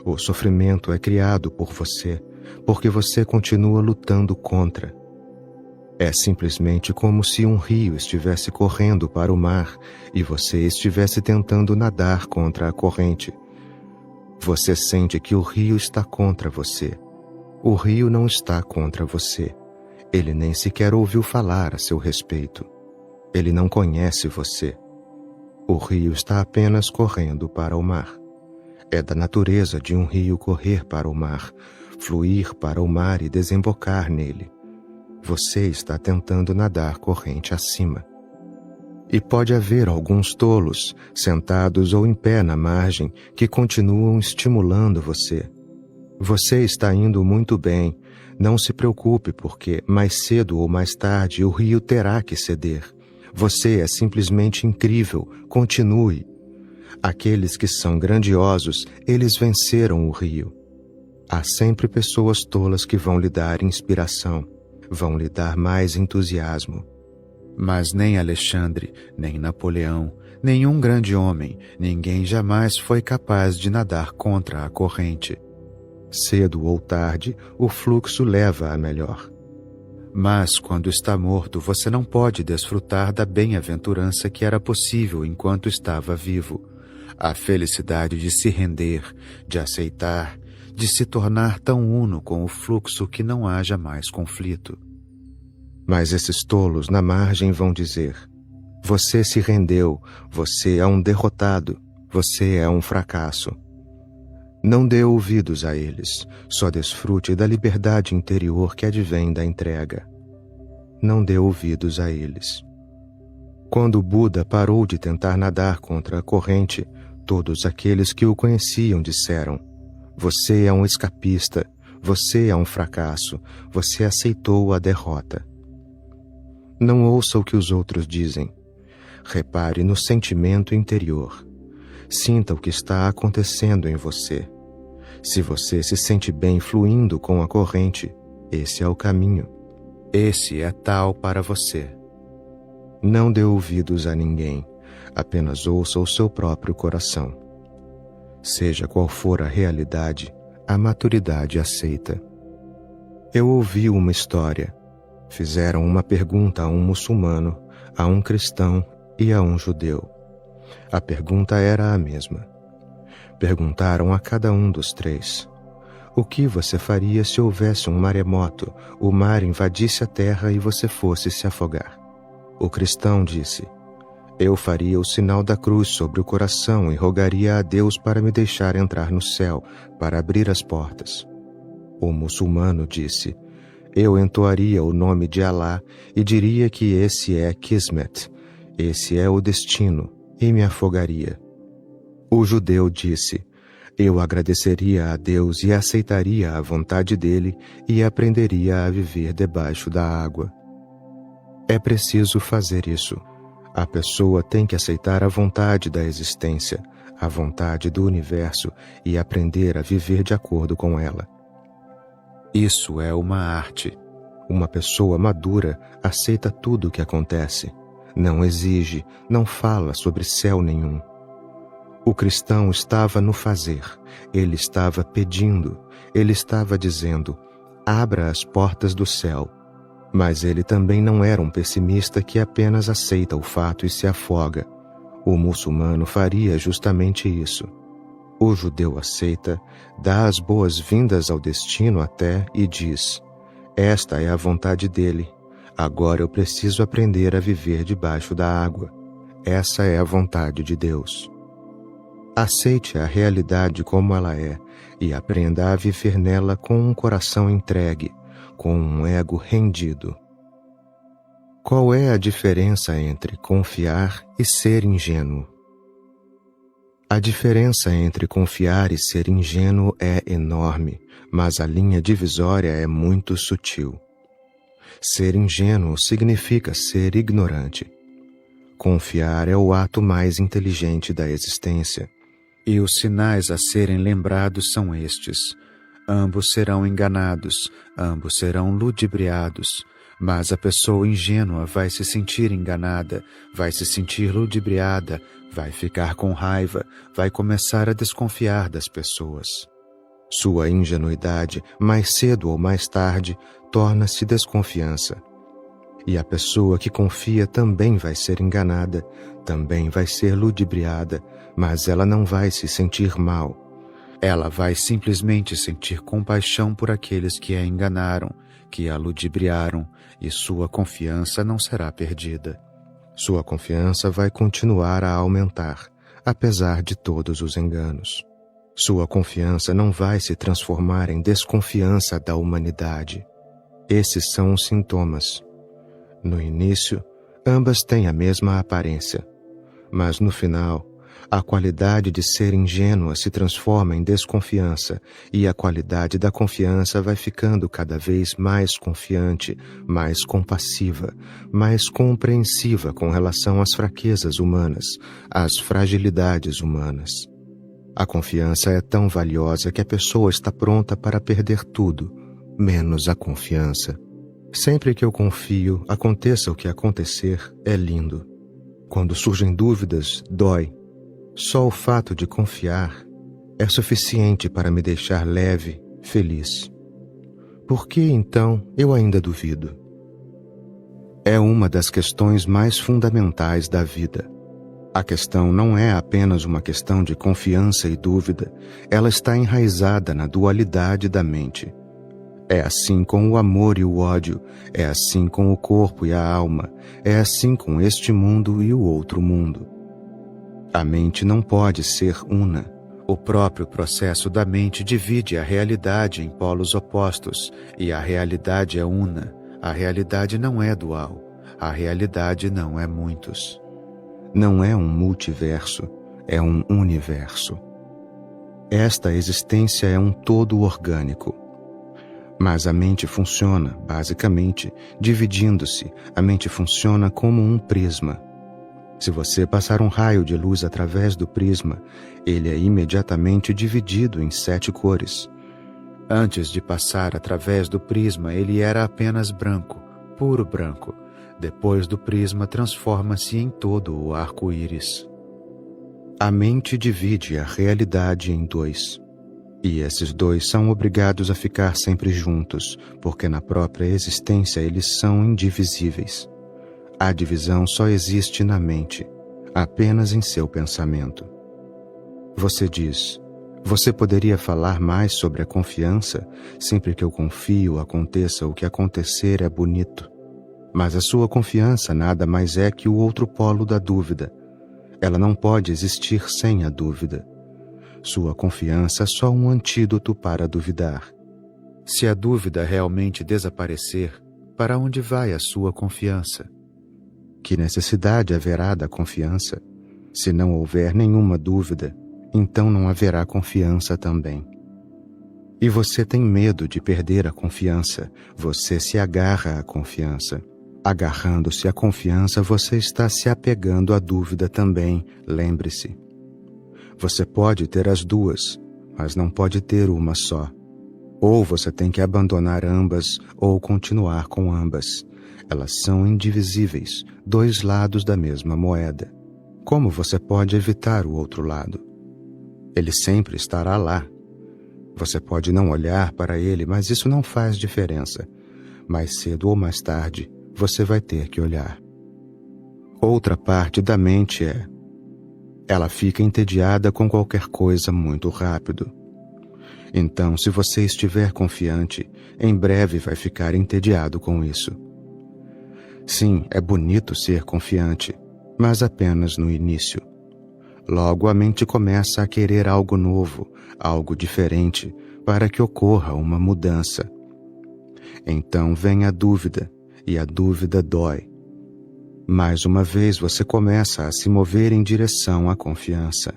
O sofrimento é criado por você, porque você continua lutando contra. É simplesmente como se um rio estivesse correndo para o mar e você estivesse tentando nadar contra a corrente. Você sente que o rio está contra você. O rio não está contra você. Ele nem sequer ouviu falar a seu respeito. Ele não conhece você. O rio está apenas correndo para o mar. É da natureza de um rio correr para o mar, fluir para o mar e desembocar nele. Você está tentando nadar corrente acima. E pode haver alguns tolos, sentados ou em pé na margem, que continuam estimulando você. Você está indo muito bem. Não se preocupe porque, mais cedo ou mais tarde, o rio terá que ceder. Você é simplesmente incrível. Continue. Aqueles que são grandiosos, eles venceram o rio. Há sempre pessoas tolas que vão lhe dar inspiração, vão lhe dar mais entusiasmo. Mas nem Alexandre, nem Napoleão, nenhum grande homem, ninguém jamais foi capaz de nadar contra a corrente. Cedo ou tarde, o fluxo leva a melhor. Mas, quando está morto, você não pode desfrutar da bem-aventurança que era possível enquanto estava vivo. A felicidade de se render, de aceitar, de se tornar tão uno com o fluxo que não haja mais conflito. Mas esses tolos na margem vão dizer, você se rendeu, você é um derrotado, você é um fracasso. Não dê ouvidos a eles, só desfrute da liberdade interior que advém da entrega. Não dê ouvidos a eles. Quando Buda parou de tentar nadar contra a corrente, todos aqueles que o conheciam disseram, você é um escapista, você é um fracasso, você aceitou a derrota. Não ouça o que os outros dizem. Repare no sentimento interior. Sinta o que está acontecendo em você. Se você se sente bem fluindo com a corrente, esse é o caminho. Esse é tal para você. Não dê ouvidos a ninguém, apenas ouça o seu próprio coração. Seja qual for a realidade, a maturidade aceita. Eu ouvi uma história. Fizeram uma pergunta a um muçulmano, a um cristão e a um judeu. A pergunta era a mesma. Perguntaram a cada um dos três: o que você faria se houvesse um maremoto, o mar invadisse a terra e você fosse se afogar? O cristão disse: eu faria o sinal da cruz sobre o coração e rogaria a Deus para me deixar entrar no céu, para abrir as portas. O muçulmano disse: eu entoaria o nome de Alá e diria que esse é Kismet, esse é o destino, e me afogaria. O judeu disse: eu agradeceria a Deus e aceitaria a vontade dele e aprenderia a viver debaixo da água. É preciso fazer isso. A pessoa tem que aceitar a vontade da existência, a vontade do universo e aprender a viver de acordo com ela. Isso é uma arte. Uma pessoa madura aceita tudo o que acontece. Não exige, não fala sobre céu nenhum. O cristão estava no fazer, ele estava pedindo, ele estava dizendo: abra as portas do céu. Mas ele também não era um pessimista que apenas aceita o fato e se afoga. O muçulmano faria justamente isso. O judeu aceita, dá as boas-vindas ao destino até e diz: esta é a vontade dele. Agora eu preciso aprender a viver debaixo da água. Essa é a vontade de Deus. Aceite a realidade como ela é e aprenda a viver nela com um coração entregue, com um ego rendido. Qual é a diferença entre confiar e ser ingênuo? A diferença entre confiar e ser ingênuo é enorme, mas a linha divisória é muito sutil. Ser ingênuo significa ser ignorante. Confiar é o ato mais inteligente da existência. E os sinais a serem lembrados são estes: ambos serão enganados, ambos serão ludibriados, mas a pessoa ingênua vai se sentir enganada, vai se sentir ludibriada, vai ficar com raiva, vai começar a desconfiar das pessoas. Sua ingenuidade, mais cedo ou mais tarde, torna-se desconfiança. E a pessoa que confia também vai ser enganada, também vai ser ludibriada, mas ela não vai se sentir mal. Ela vai simplesmente sentir compaixão por aqueles que a enganaram, que a ludibriaram, e sua confiança não será perdida. Sua confiança vai continuar a aumentar, apesar de todos os enganos. Sua confiança não vai se transformar em desconfiança da humanidade. Esses são os sintomas. No início, ambas têm a mesma aparência, mas no final, a qualidade de ser ingênua se transforma em desconfiança e a qualidade da confiança vai ficando cada vez mais confiante, mais compassiva, mais compreensiva com relação às fraquezas humanas, às fragilidades humanas. A confiança é tão valiosa que a pessoa está pronta para perder tudo, menos a confiança. Sempre que eu confio, aconteça o que acontecer, é lindo. Quando surgem dúvidas, dói. Só o fato de confiar é suficiente para me deixar leve, feliz. Por que, então, eu ainda duvido? É uma das questões mais fundamentais da vida. A questão não é apenas uma questão de confiança e dúvida, ela está enraizada na dualidade da mente. É assim com o amor e o ódio, é assim com o corpo e a alma, é assim com este mundo e o outro mundo. A mente não pode ser una. O próprio processo da mente divide a realidade em polos opostos, e a realidade é una. A realidade não é dual. A realidade não é muitos. Não é um multiverso, é um universo. Esta existência é um todo orgânico. Mas a mente funciona, basicamente, dividindo-se. A mente funciona como um prisma. Se você passar um raio de luz através do prisma, ele é imediatamente dividido em 7 cores. Antes de passar através do prisma, ele era apenas branco, puro branco. Depois do prisma, transforma-se em todo o arco-íris. A mente divide a realidade em 2. E esses 2 são obrigados a ficar sempre juntos, porque na própria existência eles são indivisíveis. A divisão só existe na mente, apenas em seu pensamento. Você diz: você poderia falar mais sobre a confiança? Sempre que eu confio, aconteça o que acontecer é bonito. Mas a sua confiança nada mais é que o outro polo da dúvida. Ela não pode existir sem a dúvida. Sua confiança é só um antídoto para duvidar. Se a dúvida realmente desaparecer, para onde vai a sua confiança? Que necessidade haverá da confiança? Se não houver nenhuma dúvida, então não haverá confiança também. E você tem medo de perder a confiança, você se agarra à confiança. Agarrando-se à confiança, você está se apegando à dúvida também, lembre-se. Você pode ter as duas, mas não pode ter uma só. Ou você tem que abandonar ambas, ou continuar com ambas. Elas são indivisíveis, 2 lados da mesma moeda. Como você pode evitar o outro lado? Ele sempre estará lá. Você pode não olhar para ele, mas isso não faz diferença. Mais cedo ou mais tarde, você vai ter que olhar. Outra parte da mente ela fica entediada com qualquer coisa muito rápido. Então, se você estiver confiante, em breve vai ficar entediado com isso. Sim, é bonito ser confiante, mas apenas no início. Logo a mente começa a querer algo novo, algo diferente, para que ocorra uma mudança. Então vem a dúvida, e a dúvida dói. Mais uma vez você começa a se mover em direção à confiança.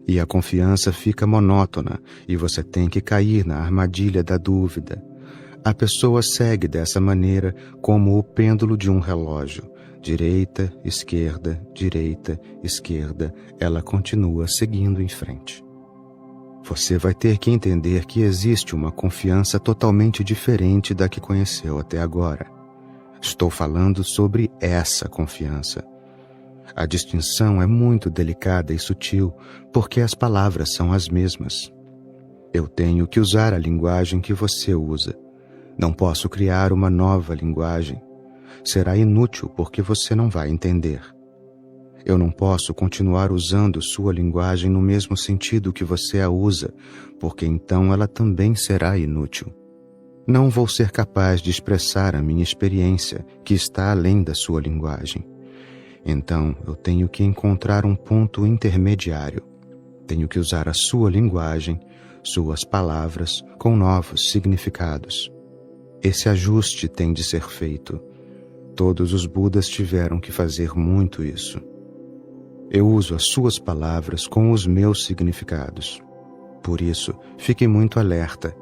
E a confiança fica monótona, e você tem que cair na armadilha da dúvida. A pessoa segue dessa maneira como o pêndulo de um relógio. Direita, esquerda, ela continua seguindo em frente. Você vai ter que entender que existe uma confiança totalmente diferente da que conheceu até agora. Estou falando sobre essa confiança. A distinção é muito delicada e sutil, porque as palavras são as mesmas. Eu tenho que usar a linguagem que você usa. Não posso criar uma nova linguagem. Será inútil porque você não vai entender. Eu não posso continuar usando sua linguagem no mesmo sentido que você a usa, porque então ela também será inútil. Não vou ser capaz de expressar a minha experiência, que está além da sua linguagem. Então, eu tenho que encontrar um ponto intermediário. Tenho que usar a sua linguagem, suas palavras, com novos significados. Esse ajuste tem de ser feito. Todos os Budas tiveram que fazer muito isso. Eu uso as suas palavras com os meus significados. Por isso, fique muito alerta.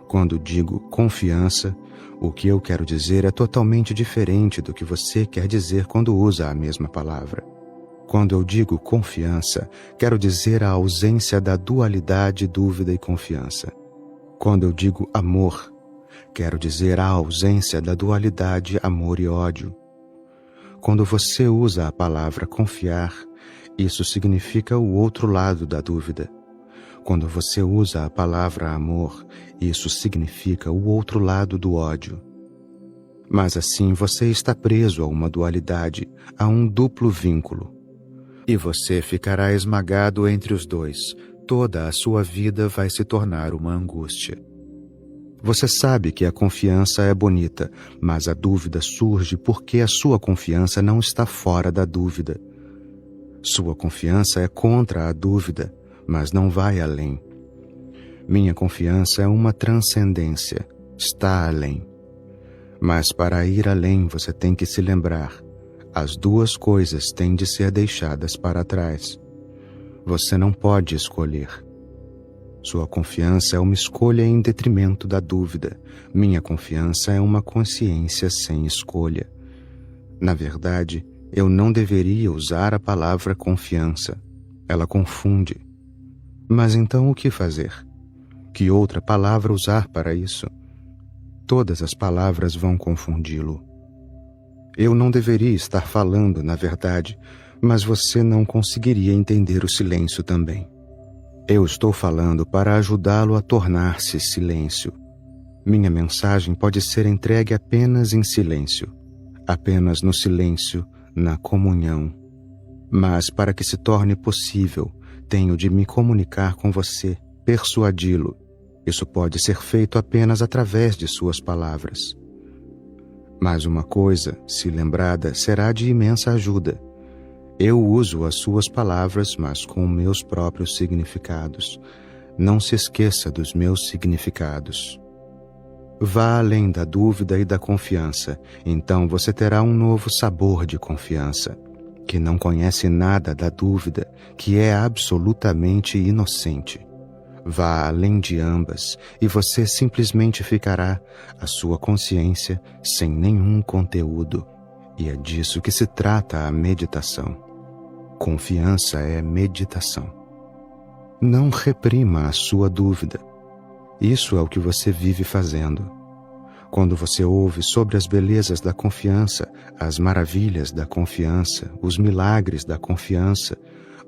Quando digo confiança, o que eu quero dizer é totalmente diferente do que você quer dizer quando usa a mesma palavra. Quando eu digo confiança, quero dizer a ausência da dualidade, dúvida e confiança. Quando eu digo amor, quero dizer a ausência da dualidade, amor e ódio. Quando você usa a palavra confiar, isso significa o outro lado da dúvida. Quando você usa a palavra amor, isso significa o outro lado do ódio. Mas assim você está preso a uma dualidade, a um duplo vínculo. E você ficará esmagado entre os dois. Toda a sua vida vai se tornar uma angústia. Você sabe que a confiança é bonita, mas a dúvida surge porque a sua confiança não está fora da dúvida. Sua confiança é contra a dúvida, mas não vai além. Minha confiança é uma transcendência, está além. Mas para ir além você tem que se lembrar, as duas coisas têm de ser deixadas para trás. Você não pode escolher. Sua confiança é uma escolha em detrimento da dúvida. Minha confiança é uma consciência sem escolha. Na verdade, eu não deveria usar a palavra confiança. Ela confunde. Mas então o que fazer? Que outra palavra usar para isso? Todas as palavras vão confundi-lo. Eu não deveria estar falando, na verdade, mas você não conseguiria entender o silêncio também. Eu estou falando para ajudá-lo a tornar-se silêncio. Minha mensagem pode ser entregue apenas em silêncio, apenas no silêncio, na comunhão. Mas para que se torne possível, tenho de me comunicar com você, persuadi-lo. Isso pode ser feito apenas através de suas palavras. Mas uma coisa, se lembrada, será de imensa ajuda. Eu uso as suas palavras, mas com meus próprios significados. Não se esqueça dos meus significados. Vá além da dúvida e da confiança, então você terá um novo sabor de confiança, que não conhece nada da dúvida, que é absolutamente inocente. Vá além de ambas, e você simplesmente ficará, a sua consciência, sem nenhum conteúdo. E é disso que se trata a meditação. Confiança é meditação. Não reprima a sua dúvida. Isso é o que você vive fazendo. Quando você ouve sobre as belezas da confiança, as maravilhas da confiança, os milagres da confiança,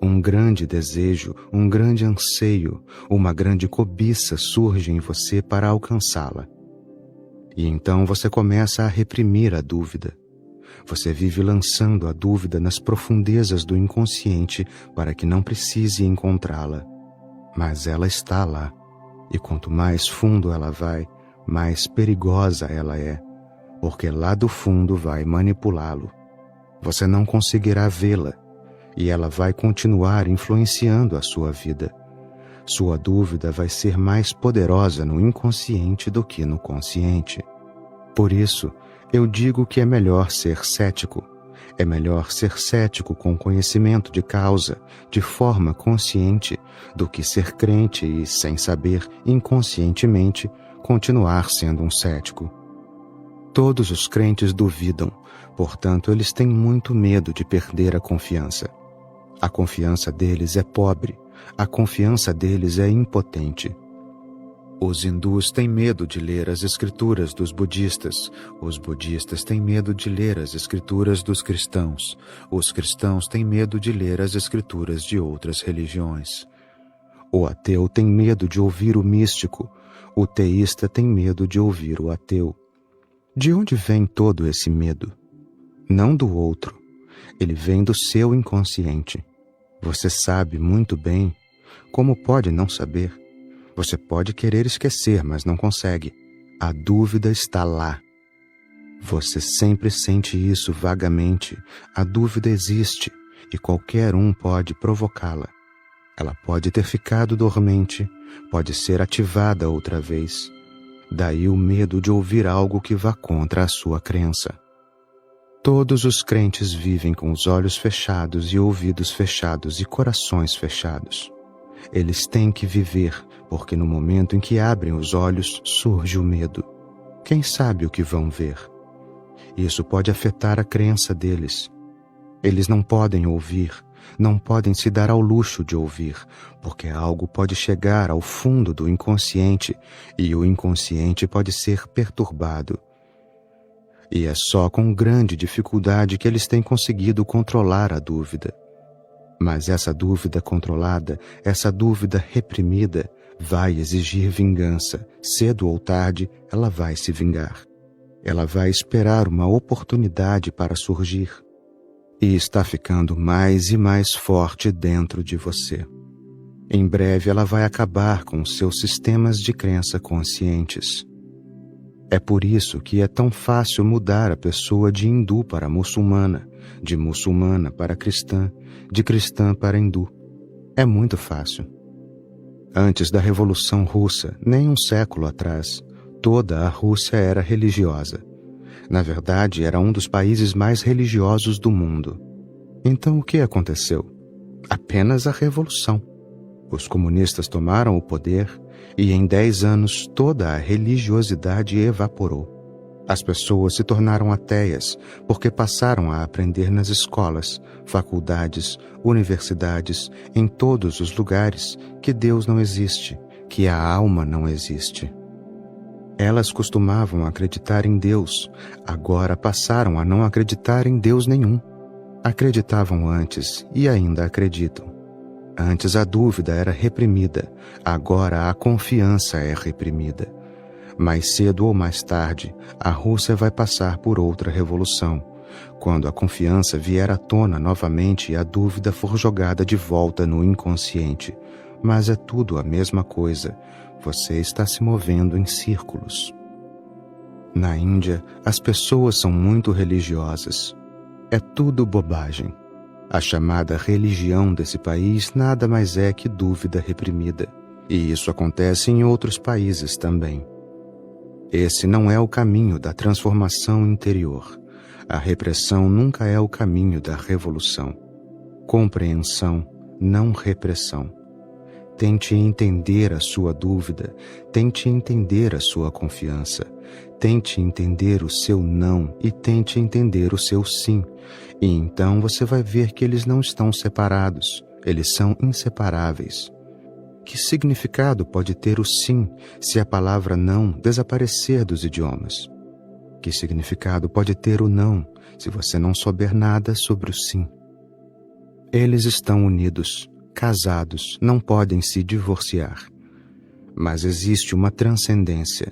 um grande desejo, um grande anseio, uma grande cobiça surge em você para alcançá-la. E então você começa a reprimir a dúvida. Você vive lançando a dúvida nas profundezas do inconsciente para que não precise encontrá-la. Mas ela está lá, e quanto mais fundo ela vai, mais perigosa ela é, porque lá do fundo vai manipulá-lo. Você não conseguirá vê-la, e ela vai continuar influenciando a sua vida. Sua dúvida vai ser mais poderosa no inconsciente do que no consciente. Por isso, eu digo que é melhor ser cético. É melhor ser cético com conhecimento de causa, de forma consciente, do que ser crente e, sem saber, inconscientemente, continuar sendo um cético. Todos os crentes duvidam, portanto, eles têm muito medo de perder a confiança. A confiança deles é pobre, a confiança deles é impotente. Os hindus têm medo de ler as escrituras dos budistas, os budistas têm medo de ler as escrituras dos cristãos, os cristãos têm medo de ler as escrituras de outras religiões. O ateu tem medo de ouvir o místico, o teísta tem medo de ouvir o ateu. De onde vem todo esse medo? Não do outro, ele vem do seu inconsciente. Você sabe muito bem. Como pode não saber? Você pode querer esquecer, mas não consegue. A dúvida está lá. Você sempre sente isso vagamente. A dúvida existe e qualquer um pode provocá-la. Ela pode ter ficado dormente, pode ser ativada outra vez. Daí o medo de ouvir algo que vá contra a sua crença. Todos os crentes vivem com os olhos fechados e ouvidos fechados e corações fechados. Eles têm que viver, porque no momento em que abrem os olhos surge o medo. Quem sabe o que vão ver? Isso pode afetar a crença deles. Eles não podem ouvir, não podem se dar ao luxo de ouvir, porque algo pode chegar ao fundo do inconsciente e o inconsciente pode ser perturbado. E é só com grande dificuldade que eles têm conseguido controlar a dúvida. Mas essa dúvida controlada, essa dúvida reprimida, vai exigir vingança. Cedo ou tarde, ela vai se vingar. Ela vai esperar uma oportunidade para surgir. E está ficando mais e mais forte dentro de você. Em breve ela vai acabar com os seus sistemas de crença conscientes. É por isso que é tão fácil mudar a pessoa de hindu para muçulmana, de muçulmana para cristã, de cristã para hindu. É muito fácil. Antes da Revolução Russa, nem um século atrás, toda a Rússia era religiosa. Na verdade, era um dos países mais religiosos do mundo. Então o que aconteceu? Apenas a revolução. Os comunistas tomaram o poder e em 10 anos toda a religiosidade evaporou. As pessoas se tornaram ateias porque passaram a aprender nas escolas, faculdades, universidades, em todos os lugares, que Deus não existe, que a alma não existe. Elas costumavam acreditar em Deus, agora passaram a não acreditar em Deus nenhum. Acreditavam antes e ainda acreditam. Antes a dúvida era reprimida, agora a confiança é reprimida. Mais cedo ou mais tarde, a Rússia vai passar por outra revolução, quando a confiança vier à tona novamente e a dúvida for jogada de volta no inconsciente. Mas é tudo a mesma coisa. Você está se movendo em círculos. Na Índia, as pessoas são muito religiosas. É tudo bobagem. A chamada religião desse país nada mais é que dúvida reprimida. E isso acontece em outros países também. Esse não é o caminho da transformação interior. A repressão nunca é o caminho da revolução. Compreensão, não repressão. Tente entender a sua dúvida, tente entender a sua confiança, tente entender o seu não e tente entender o seu sim. E então você vai ver que eles não estão separados, eles são inseparáveis. Que significado pode ter o sim se a palavra não desaparecer dos idiomas? Que significado pode ter o não se você não souber nada sobre o sim? Eles estão unidos, casados, não podem se divorciar. Mas existe uma transcendência.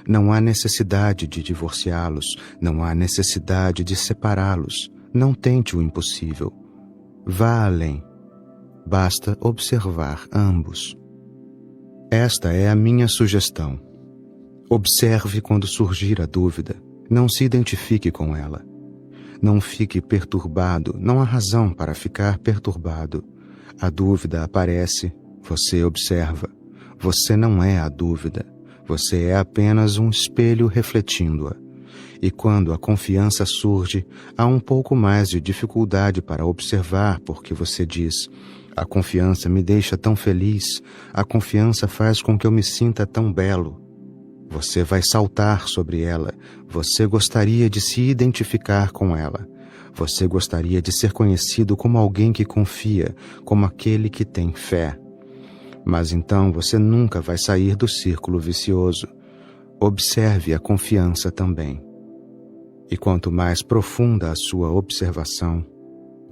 Não há necessidade de divorciá-los, não há necessidade de separá-los. Não tente o impossível. Vá além. Basta observar ambos. Esta é a minha sugestão. Observe quando surgir a dúvida. Não se identifique com ela. Não fique perturbado, não há razão para ficar perturbado. A dúvida aparece, você observa. Você não é a dúvida. Você é apenas um espelho refletindo-a. E quando a confiança surge, há um pouco mais de dificuldade para observar, porque você diz: a confiança me deixa tão feliz, a confiança faz com que eu me sinta tão belo. Você vai saltar sobre ela, você gostaria de se identificar com ela. Você gostaria de ser conhecido como alguém que confia, como aquele que tem fé. Mas então você nunca vai sair do círculo vicioso. Observe a confiança também. E quanto mais profunda a sua observação,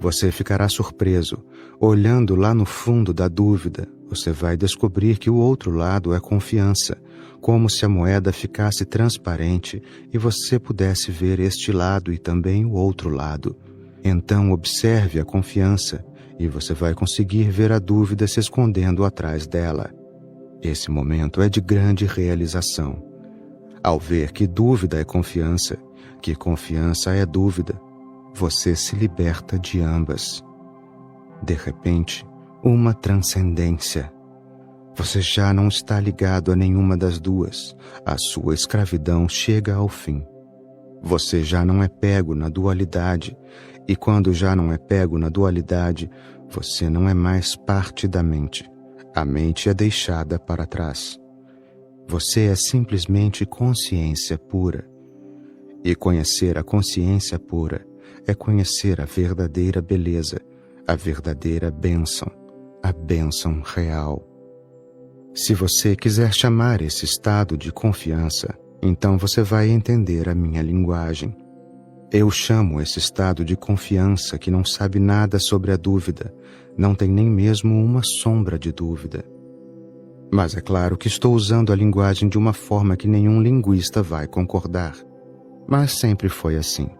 você ficará surpreso. Olhando lá no fundo da dúvida, você vai descobrir que o outro lado é confiança, como se a moeda ficasse transparente e você pudesse ver este lado e também o outro lado. Então observe a confiança e você vai conseguir ver a dúvida se escondendo atrás dela. Esse momento é de grande realização. Ao ver que dúvida é confiança, que confiança é dúvida, você se liberta de ambas. De repente, uma transcendência. Você já não está ligado a nenhuma das duas. A sua escravidão chega ao fim. Você já não é pego na dualidade, e quando já não é pego na dualidade, você não é mais parte da mente. A mente é deixada para trás. Você é simplesmente consciência pura. E conhecer a consciência pura é conhecer a verdadeira beleza, a verdadeira bênção, a bênção real. Se você quiser chamar esse estado de confiança, então você vai entender a minha linguagem. Eu chamo esse estado de confiança que não sabe nada sobre a dúvida, não tem nem mesmo uma sombra de dúvida. Mas é claro que estou usando a linguagem de uma forma que nenhum linguista vai concordar. Mas sempre foi assim.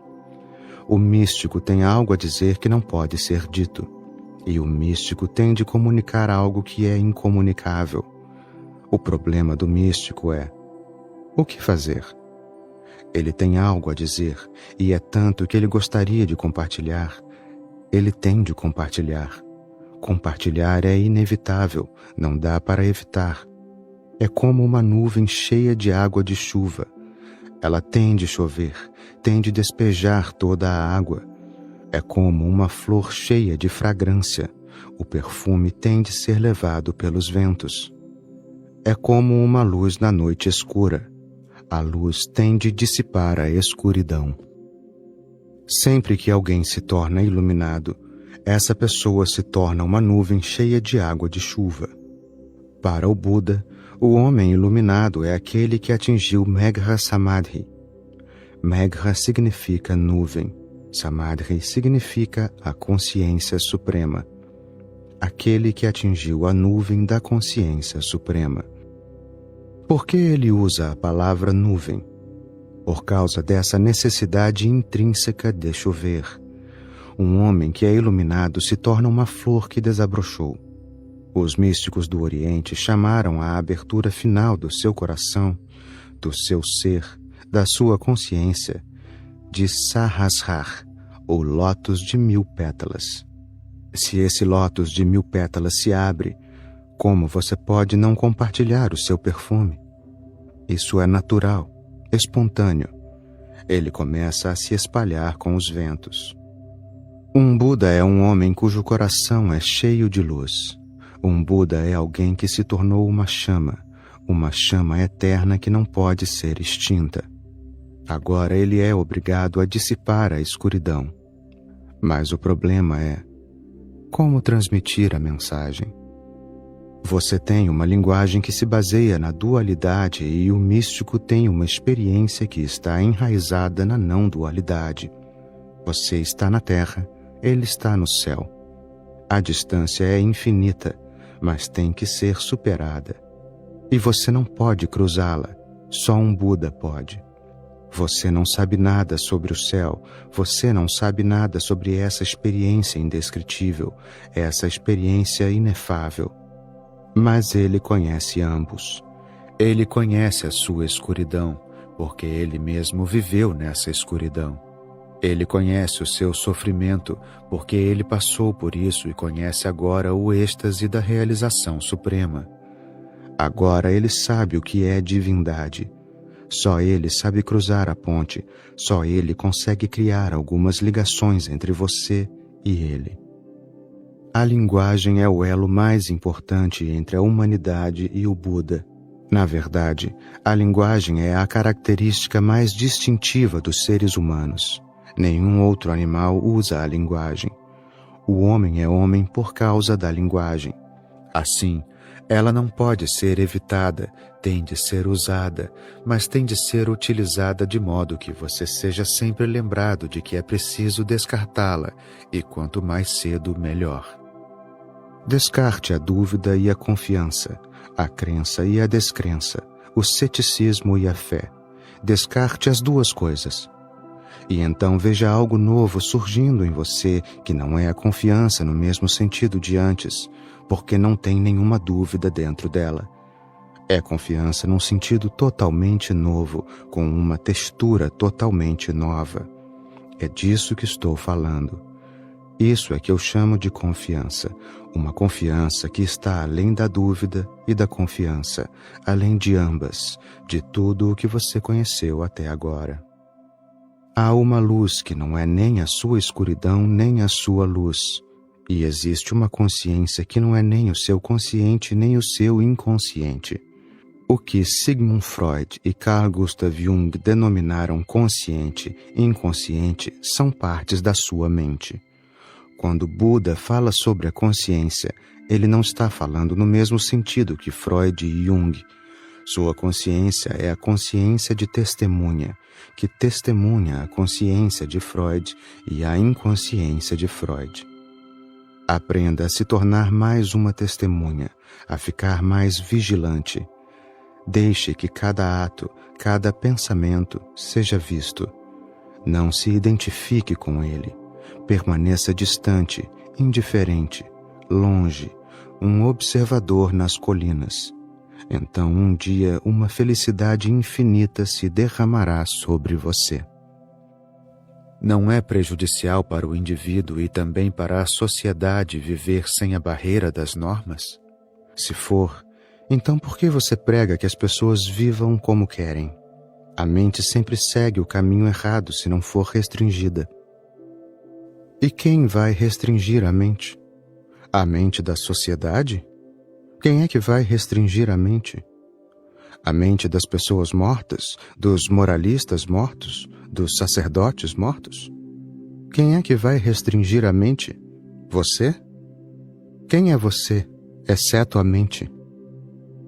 O místico tem algo a dizer que não pode ser dito, e o místico tem de comunicar algo que é incomunicável. O problema do místico é: o que fazer? Ele tem algo a dizer, e é tanto que ele gostaria de compartilhar. Ele tem de compartilhar. Compartilhar é inevitável, não dá para evitar. É como uma nuvem cheia de água de chuva. Ela tem de chover, tem de despejar toda a água. É como uma flor cheia de fragrância. O perfume tem de ser levado pelos ventos. É como uma luz na noite escura. A luz tem de dissipar a escuridão. Sempre que alguém se torna iluminado, essa pessoa se torna uma nuvem cheia de água de chuva. Para o Buda, o homem iluminado é aquele que atingiu Megha Samadhi. Megha significa nuvem. Samadhi significa a consciência suprema. Aquele que atingiu a nuvem da consciência suprema. Por que ele usa a palavra nuvem? Por causa dessa necessidade intrínseca de chover. Um homem que é iluminado se torna uma flor que desabrochou. Os místicos do Oriente chamaram a abertura final do seu coração, do seu ser, da sua consciência, de Sahasrar, ou lótus de 1000 pétalas. Se esse lótus de 1000 pétalas se abre, como você pode não compartilhar o seu perfume? Isso é natural, espontâneo. Ele começa a se espalhar com os ventos. Um Buda é um homem cujo coração é cheio de luz. Um Buda é alguém que se tornou uma chama eterna que não pode ser extinta. Agora ele é obrigado a dissipar a escuridão. Mas o problema é como transmitir a mensagem. Você tem uma linguagem que se baseia na dualidade e o místico tem uma experiência que está enraizada na não-dualidade. Você está na terra, ele está no céu. A distância é infinita, mas tem que ser superada. E você não pode cruzá-la, só um Buda pode. Você não sabe nada sobre o céu, você não sabe nada sobre essa experiência indescritível, essa experiência inefável. Mas ele conhece ambos. Ele conhece a sua escuridão, porque ele mesmo viveu nessa escuridão. Ele conhece o seu sofrimento, porque ele passou por isso e conhece agora o êxtase da realização suprema. Agora ele sabe o que é divindade. Só ele sabe cruzar a ponte, só ele consegue criar algumas ligações entre você e ele. A linguagem é o elo mais importante entre a humanidade e o Buda. Na verdade, a linguagem é a característica mais distintiva dos seres humanos. Nenhum outro animal usa a linguagem. O homem é homem por causa da linguagem. Assim, ela não pode ser evitada, tem de ser usada, mas tem de ser utilizada de modo que você seja sempre lembrado de que é preciso descartá-la, e quanto mais cedo, melhor. Descarte a dúvida e a confiança, a crença e a descrença, o ceticismo e a fé. Descarte as duas coisas. E então veja algo novo surgindo em você que não é a confiança no mesmo sentido de antes, porque não tem nenhuma dúvida dentro dela. É confiança num sentido totalmente novo, com uma textura totalmente nova. É disso que estou falando. Isso é que eu chamo de confiança. Uma confiança que está além da dúvida e da confiança, além de ambas, de tudo o que você conheceu até agora. Há uma luz que não é nem a sua escuridão nem a sua luz. E existe uma consciência que não é nem o seu consciente nem o seu inconsciente. O que Sigmund Freud e Carl Gustav Jung denominaram consciente e inconsciente são partes da sua mente. Quando Buda fala sobre a consciência, ele não está falando no mesmo sentido que Freud e Jung. Sua consciência é a consciência de testemunha, que testemunha a consciência de Freud e a inconsciência de Freud. Aprenda a se tornar mais uma testemunha, a ficar mais vigilante. Deixe que cada ato, cada pensamento seja visto. Não se identifique com ele. Permaneça distante, indiferente, longe, um observador nas colinas. Então um dia uma felicidade infinita se derramará sobre você. Não é prejudicial para o indivíduo e também para a sociedade viver sem a barreira das normas? Se for, então por que você prega que as pessoas vivam como querem? A mente sempre segue o caminho errado se não for restringida. E quem vai restringir a mente? A mente da sociedade? Quem é que vai restringir a mente? A mente das pessoas mortas, dos moralistas mortos, dos sacerdotes mortos? Quem é que vai restringir a mente? Você? Quem é você, exceto a mente?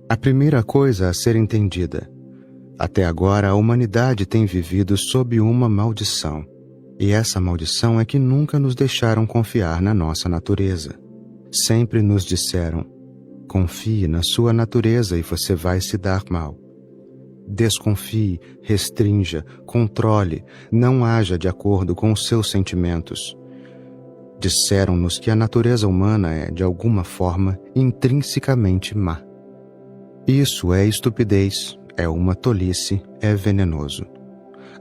A primeira coisa a ser entendida. Até agora a humanidade tem vivido sob uma maldição. E essa maldição é que nunca nos deixaram confiar na nossa natureza. Sempre nos disseram: confie na sua natureza e você vai se dar mal. Desconfie, restrinja, controle, não haja de acordo com os seus sentimentos. Disseram-nos que a natureza humana é, de alguma forma, intrinsecamente má. Isso é estupidez, é uma tolice, é venenoso.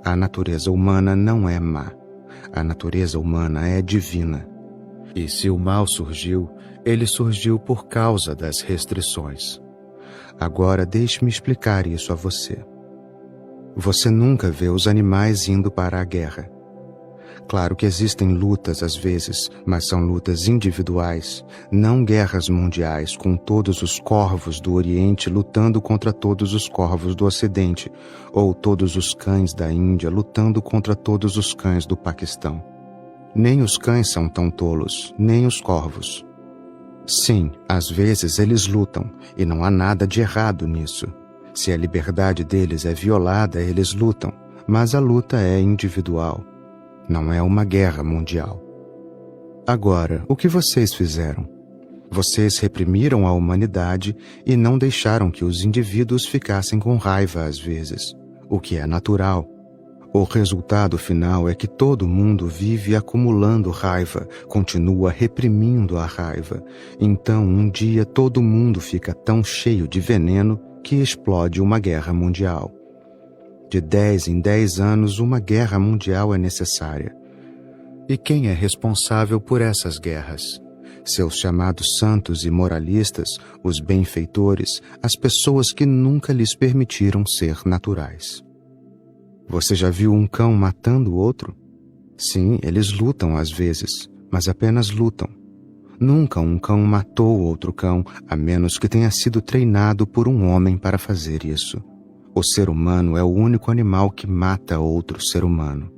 A natureza humana não é má. A natureza humana é divina. E se o mal surgiu, ele surgiu por causa das restrições. Agora deixe-me explicar isso a você. Você nunca vê os animais indo para a guerra. Claro que existem lutas às vezes, mas são lutas individuais, não guerras mundiais com todos os corvos do Oriente lutando contra todos os corvos do Ocidente, ou todos os cães da Índia lutando contra todos os cães do Paquistão. Nem os cães são tão tolos, nem os corvos. Sim, às vezes eles lutam, e não há nada de errado nisso. Se a liberdade deles é violada, eles lutam, mas a luta é individual. Não é uma guerra mundial. Agora, o que vocês fizeram? Vocês reprimiram a humanidade e não deixaram que os indivíduos ficassem com raiva às vezes, o que é natural. O resultado final é que todo mundo vive acumulando raiva, continua reprimindo a raiva. Então, um dia todo mundo fica tão cheio de veneno que explode uma guerra mundial. De 10 em 10 anos, uma guerra mundial é necessária. E quem é responsável por essas guerras? Seus chamados santos e moralistas, os benfeitores, as pessoas que nunca lhes permitiram ser naturais. Você já viu um cão matando o outro? Sim, eles lutam às vezes, mas apenas lutam. Nunca um cão matou outro cão, a menos que tenha sido treinado por um homem para fazer isso. O ser humano é o único animal que mata outro ser humano.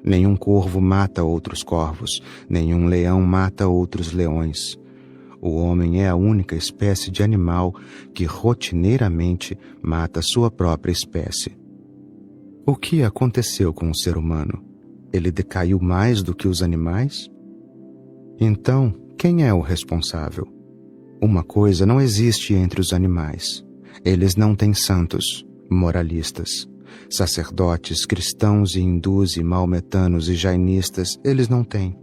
Nenhum corvo mata outros corvos, nenhum leão mata outros leões. O homem é a única espécie de animal que rotineiramente mata sua própria espécie. O que aconteceu com o ser humano? Ele decaiu mais do que os animais? Então, quem é o responsável? Uma coisa não existe entre os animais. Eles não têm santos, moralistas. Sacerdotes, cristãos e hindus e maometanos e jainistas, eles não têm.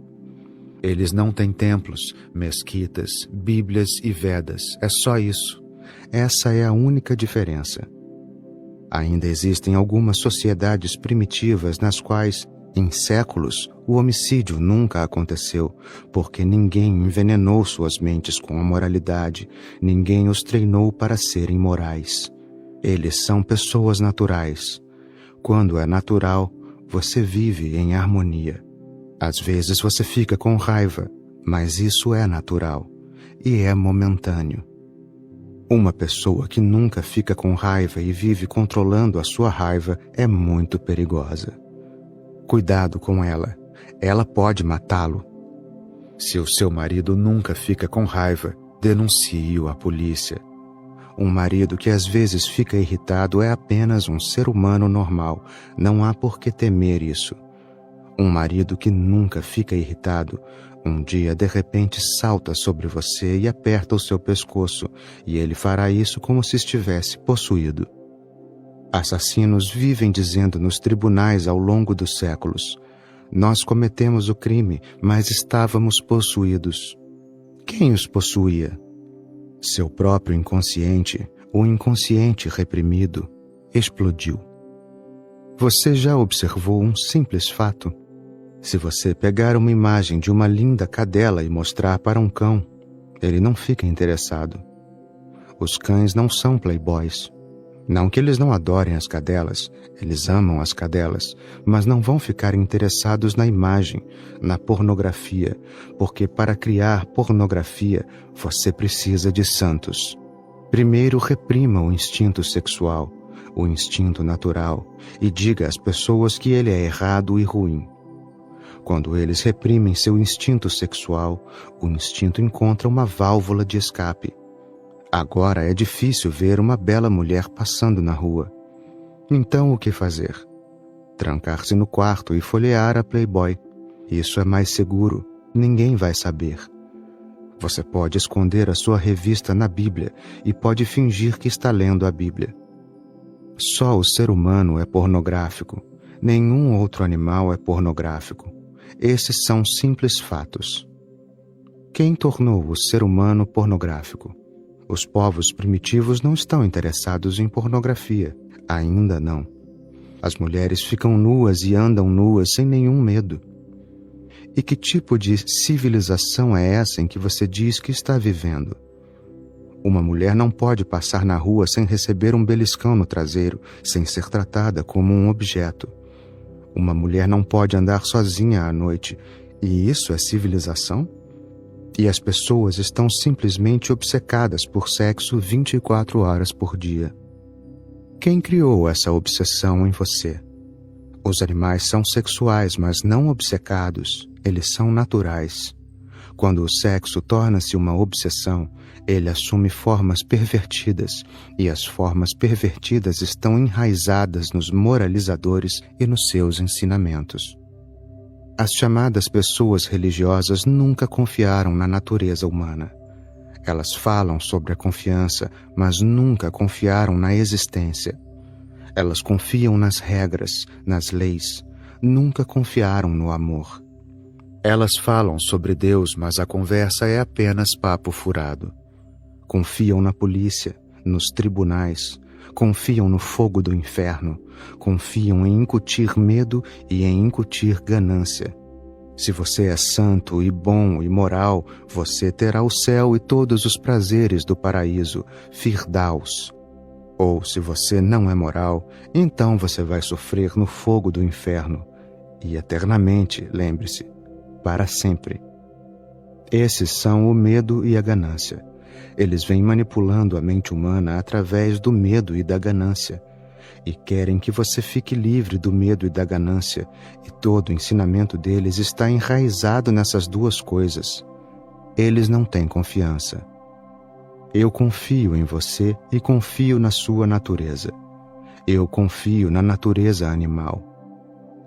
Eles não têm templos, mesquitas, bíblias e vedas. É só isso. Essa é a única diferença. Ainda existem algumas sociedades primitivas nas quais, em séculos, o homicídio nunca aconteceu, porque ninguém envenenou suas mentes com a moralidade, ninguém os treinou para serem morais. Eles são pessoas naturais. Quando é natural, você vive em harmonia. Às vezes você fica com raiva, mas isso é natural e é momentâneo. Uma pessoa que nunca fica com raiva e vive controlando a sua raiva é muito perigosa. Cuidado com ela. Ela pode matá-lo. Se o seu marido nunca fica com raiva, denuncie-o à polícia. Um marido que às vezes fica irritado é apenas um ser humano normal. Não há por que temer isso. Um marido que nunca fica irritado, um dia de repente salta sobre você e aperta o seu pescoço, e ele fará isso como se estivesse possuído. Assassinos vivem dizendo nos tribunais ao longo dos séculos: nós cometemos o crime, mas estávamos possuídos. Quem os possuía? Seu próprio inconsciente, o inconsciente reprimido, explodiu. Você já observou um simples fato? Se você pegar uma imagem de uma linda cadela e mostrar para um cão, ele não fica interessado. Os cães não são playboys. Não que eles não adorem as cadelas, eles amam as cadelas, mas não vão ficar interessados na imagem, na pornografia, porque para criar pornografia você precisa de santos. Primeiro reprima o instinto sexual, o instinto natural, e diga às pessoas que ele é errado e ruim. Quando eles reprimem seu instinto sexual, o instinto encontra uma válvula de escape. Agora é difícil ver uma bela mulher passando na rua. Então o que fazer? Trancar-se no quarto e folhear a Playboy. Isso é mais seguro, ninguém vai saber. Você pode esconder a sua revista na Bíblia e pode fingir que está lendo a Bíblia. Só o ser humano é pornográfico. Nenhum outro animal é pornográfico. Esses são simples fatos. Quem tornou o ser humano pornográfico? Os povos primitivos não estão interessados em pornografia. Ainda não. As mulheres ficam nuas e andam nuas sem nenhum medo. E que tipo de civilização é essa em que você diz que está vivendo? Uma mulher não pode passar na rua sem receber um beliscão no traseiro, sem ser tratada como um objeto. Uma mulher não pode andar sozinha à noite. E isso é civilização? E as pessoas estão simplesmente obcecadas por sexo 24 horas por dia. Quem criou essa obsessão em você? Os animais são sexuais, mas não obcecados. Eles são naturais. Quando o sexo torna-se uma obsessão, ele assume formas pervertidas, e as formas pervertidas estão enraizadas nos moralizadores e nos seus ensinamentos. As chamadas pessoas religiosas nunca confiaram na natureza humana. Elas falam sobre a confiança, mas nunca confiaram na existência. Elas confiam nas regras, nas leis, nunca confiaram no amor. Elas falam sobre Deus, mas a conversa é apenas papo furado. Confiam na polícia, nos tribunais, confiam no fogo do inferno, confiam em incutir medo e em incutir ganância. Se você é santo e bom e moral, você terá o céu e todos os prazeres do paraíso, Firdaus. Ou se você não é moral, então você vai sofrer no fogo do inferno. E eternamente, lembre-se, para sempre. Esses são o medo e a ganância. Eles vêm manipulando a mente humana através do medo e da ganância, e querem que você fique livre do medo e da ganância, e todo o ensinamento deles está enraizado nessas duas coisas. Eles não têm confiança. Eu confio em você e confio na sua natureza. Eu confio na natureza animal.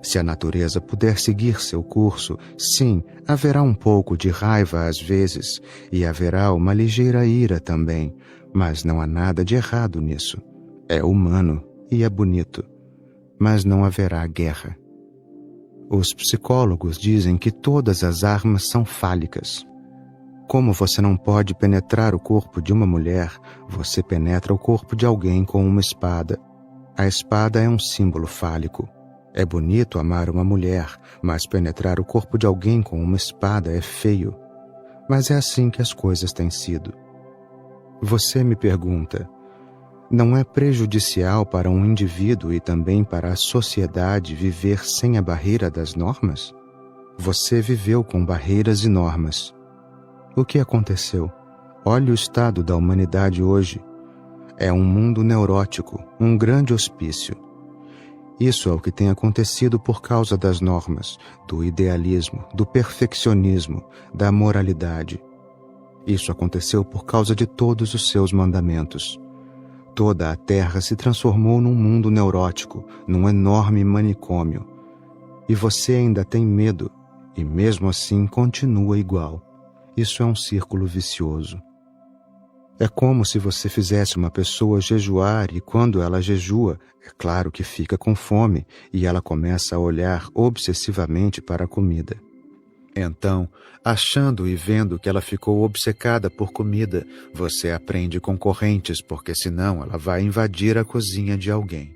Se a natureza puder seguir seu curso, sim, haverá um pouco de raiva às vezes, e haverá uma ligeira ira também, mas não há nada de errado nisso. É humano e é bonito, mas não haverá guerra. Os psicólogos dizem que todas as armas são fálicas. Como você não pode penetrar o corpo de uma mulher, você penetra o corpo de alguém com uma espada. A espada é um símbolo fálico. É bonito amar uma mulher, mas penetrar o corpo de alguém com uma espada é feio. Mas é assim que as coisas têm sido. Você me pergunta, não é prejudicial para um indivíduo e também para a sociedade viver sem a barreira das normas? Você viveu com barreiras e normas. O que aconteceu? Olhe o estado da humanidade hoje. É um mundo neurótico, um grande hospício. Isso é o que tem acontecido por causa das normas, do idealismo, do perfeccionismo, da moralidade. Isso aconteceu por causa de todos os seus mandamentos. Toda a Terra se transformou num mundo neurótico, num enorme manicômio. E você ainda tem medo, e mesmo assim continua igual. Isso é um círculo vicioso. É como se você fizesse uma pessoa jejuar e quando ela jejua, é claro que fica com fome e ela começa a olhar obsessivamente para a comida. Então, achando e vendo que ela ficou obcecada por comida, você a prende com correntes porque senão ela vai invadir a cozinha de alguém.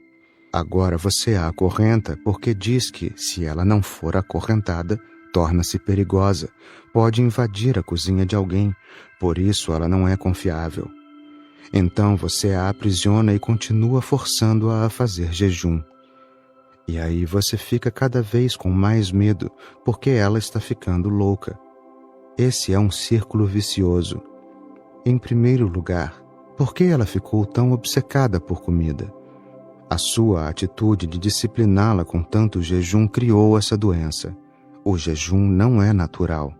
Agora você a acorrenta porque diz que, se ela não for acorrentada, torna-se perigosa, pode invadir a cozinha de alguém, por isso ela não é confiável. Então você a aprisiona e continua forçando-a a fazer jejum. E aí você fica cada vez com mais medo, porque ela está ficando louca. Esse é um círculo vicioso. Em primeiro lugar, Por que ela ficou tão obcecada por comida? A sua atitude de discipliná-la com tanto jejum criou essa doença. O jejum não é natural.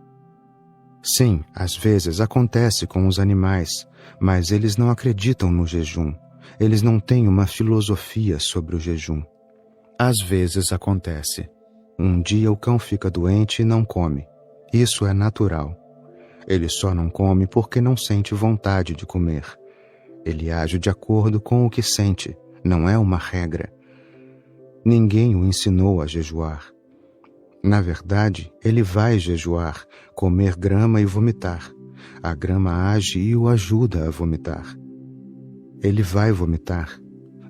Sim, às vezes acontece com os animais, mas eles não acreditam no jejum. Eles não têm uma filosofia sobre o jejum. Às vezes acontece. Um dia o cão fica doente e não come. Isso é natural. Ele só não come porque não sente vontade de comer. Ele age de acordo com o que sente, não é uma regra. Ninguém o ensinou a jejuar. Na verdade, ele vai jejuar, comer grama e vomitar. A grama age e o ajuda a vomitar. Ele vai vomitar.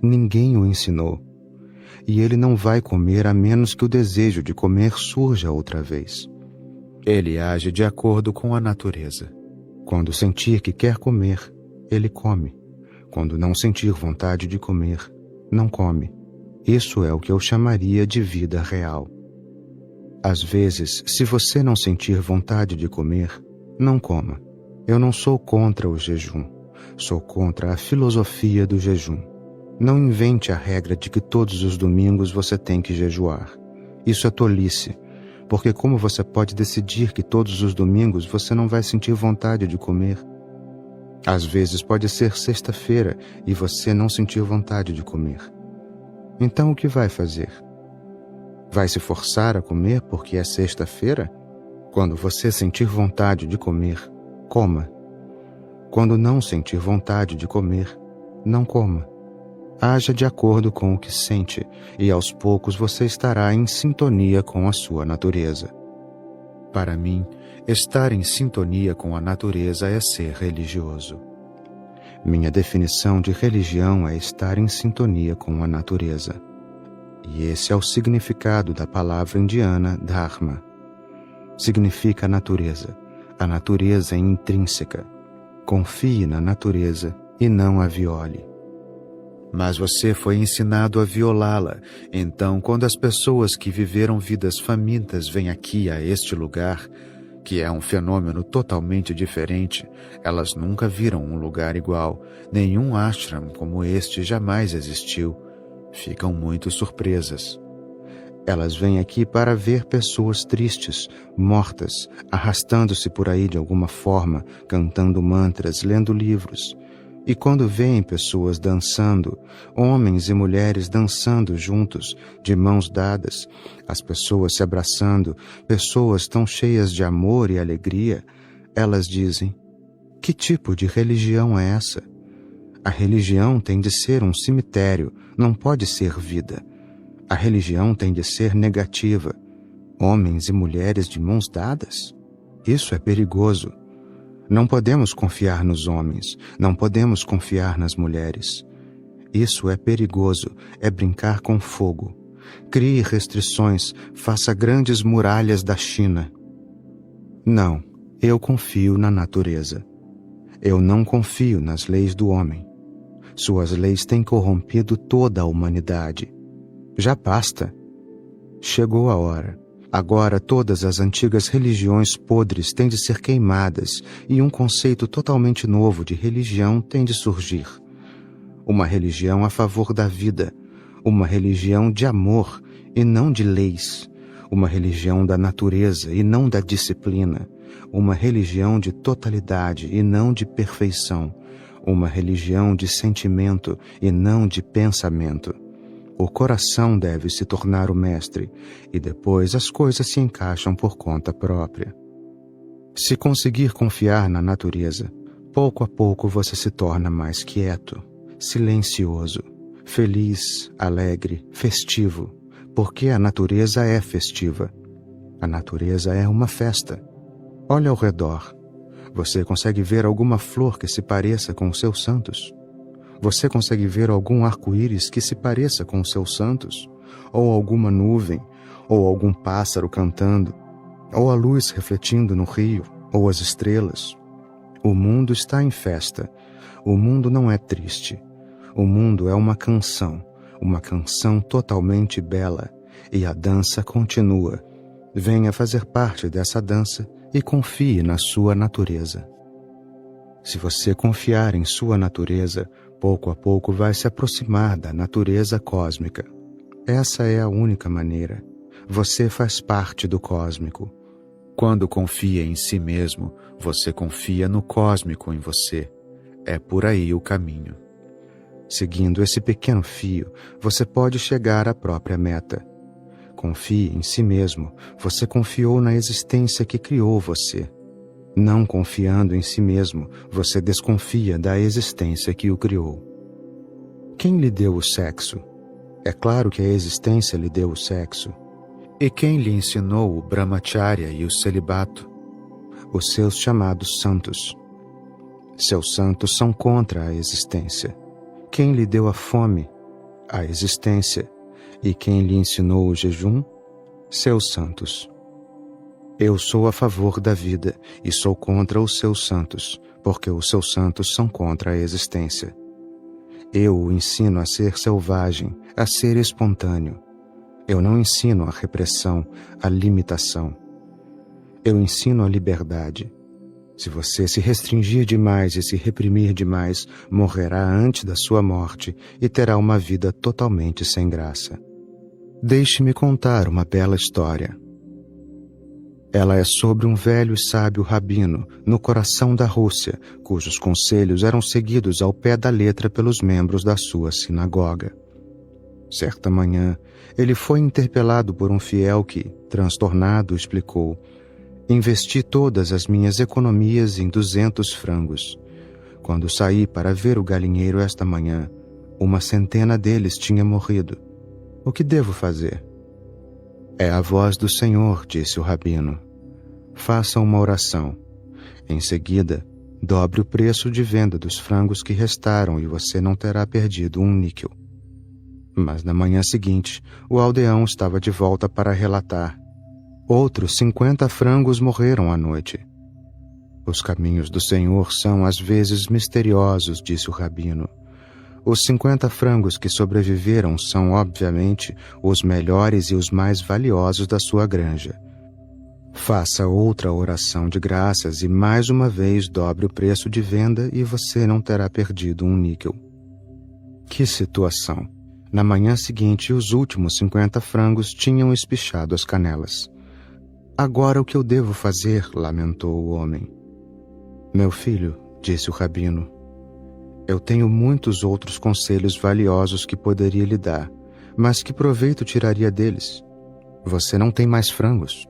Ninguém o ensinou. E ele não vai comer a menos que o desejo de comer surja outra vez. Ele age de acordo com a natureza. Quando sentir que quer comer, ele come. Quando não sentir vontade de comer, não come. Isso é o que eu chamaria de vida real. Às vezes, se você não sentir vontade de comer, não coma. Eu não sou contra o jejum. Sou contra a filosofia do jejum. Não invente a regra de que todos os domingos você tem que jejuar. Isso é tolice, porque como você pode decidir que todos os domingos você não vai sentir vontade de comer? Às vezes pode ser sexta-feira e você não sentir vontade de comer. Então o que vai fazer? Vai se forçar a comer porque é sexta-feira? Quando você sentir vontade de comer, coma. Quando não sentir vontade de comer, não coma. Haja de acordo com o que sente, e aos poucos você estará em sintonia com a sua natureza. Para mim, estar em sintonia com a natureza é ser religioso. Minha definição de religião é estar em sintonia com a natureza. E esse é o significado da palavra indiana Dharma. Significa natureza. A natureza é intrínseca. Confie na natureza e não a viole. Mas você foi ensinado a violá-la. Então, quando as pessoas que viveram vidas famintas vêm aqui a este lugar, que é um fenômeno totalmente diferente, elas nunca viram um lugar igual. Nenhum ashram como este jamais existiu. Ficam muito surpresas. Elas vêm aqui para ver pessoas tristes, mortas, arrastando-se por aí de alguma forma, cantando mantras, lendo livros. E quando veem pessoas dançando, homens e mulheres dançando juntos, de mãos dadas, as pessoas se abraçando, pessoas tão cheias de amor e alegria, elas dizem: que tipo de religião é essa? A religião tem de ser um cemitério, não pode ser vida. A religião tem de ser negativa. Homens e mulheres de mãos dadas? Isso é perigoso. Não podemos confiar nos homens, não podemos confiar nas mulheres. Isso é perigoso, é brincar com fogo. Crie restrições, faça grandes muralhas da China. Não, eu confio na natureza. Eu não confio nas leis do homem. Suas leis têm corrompido toda a humanidade. Já basta. Chegou a hora. Agora todas as antigas religiões podres têm de ser queimadas e um conceito totalmente novo de religião tem de surgir. Uma religião a favor da vida. Uma religião de amor e não de leis. Uma religião da natureza e não da disciplina. Uma religião de totalidade e não de perfeição. Uma religião de sentimento e não de pensamento. O coração deve se tornar o mestre, e depois as coisas se encaixam por conta própria. Se conseguir confiar na natureza, pouco a pouco você se torna mais quieto, silencioso, feliz, alegre, festivo, porque a natureza é festiva. A natureza é uma festa. Olha ao redor. Você consegue ver alguma flor que se pareça com os seus santos? Você consegue ver algum arco-íris que se pareça com os seus santos? Ou alguma nuvem? Ou algum pássaro cantando? Ou a luz refletindo no rio? Ou as estrelas? O mundo está em festa. O mundo não é triste. O mundo é uma canção totalmente bela. E a dança continua. Venha fazer parte dessa dança e confie na sua natureza. Se você confiar em sua natureza, pouco a pouco vai se aproximar da natureza cósmica. Essa é a única maneira. Você faz parte do cósmico. Quando confia em si mesmo, você confia no cósmico em você. É por aí o caminho. Seguindo esse pequeno fio, você pode chegar à própria meta. Confie em si mesmo. Você confiou na existência que criou você. Não confiando em si mesmo, você desconfia da existência que o criou. Quem lhe deu o sexo? É claro que a existência lhe deu o sexo. E quem lhe ensinou o brahmacharya e o celibato? Os seus chamados santos. Seus santos são contra a existência. Quem lhe deu a fome? A existência. E quem lhe ensinou o jejum? Seus santos. Eu sou a favor da vida e sou contra os seus santos, porque os seus santos são contra a existência. Eu o ensino a ser selvagem, a ser espontâneo. Eu não ensino a repressão, a limitação. Eu ensino a liberdade. Se você se restringir demais e se reprimir demais, morrerá antes da sua morte e terá uma vida totalmente sem graça. Deixe-me contar uma bela história. Ela é sobre um velho e sábio rabino no coração da Rússia, cujos conselhos eram seguidos ao pé da letra pelos membros da sua sinagoga. Certa manhã, ele foi interpelado por um fiel que, transtornado, explicou: investi todas as minhas economias em 200 frangos. Quando saí para ver o galinheiro esta manhã, 100 deles tinha morrido. O que devo fazer? É a voz do Senhor, disse o rabino. Faça uma oração. Em seguida, dobre o preço de venda dos frangos que restaram e você não terá perdido um níquel. Mas na manhã seguinte, o aldeão estava de volta para relatar. Outros 50 frangos morreram à noite. Os caminhos do Senhor são às vezes misteriosos, disse o rabino. Os 50 frangos que sobreviveram são, obviamente, os melhores e os mais valiosos da sua granja. Faça outra oração de graças e mais uma vez dobre o preço de venda e você não terá perdido um níquel. Que situação! Na manhã seguinte, os últimos 50 frangos tinham espichado as canelas. Agora o que eu devo fazer? Lamentou o homem. Meu filho, disse o rabino, eu tenho muitos outros conselhos valiosos que poderia lhe dar, mas que proveito tiraria deles? Você não tem mais frangos.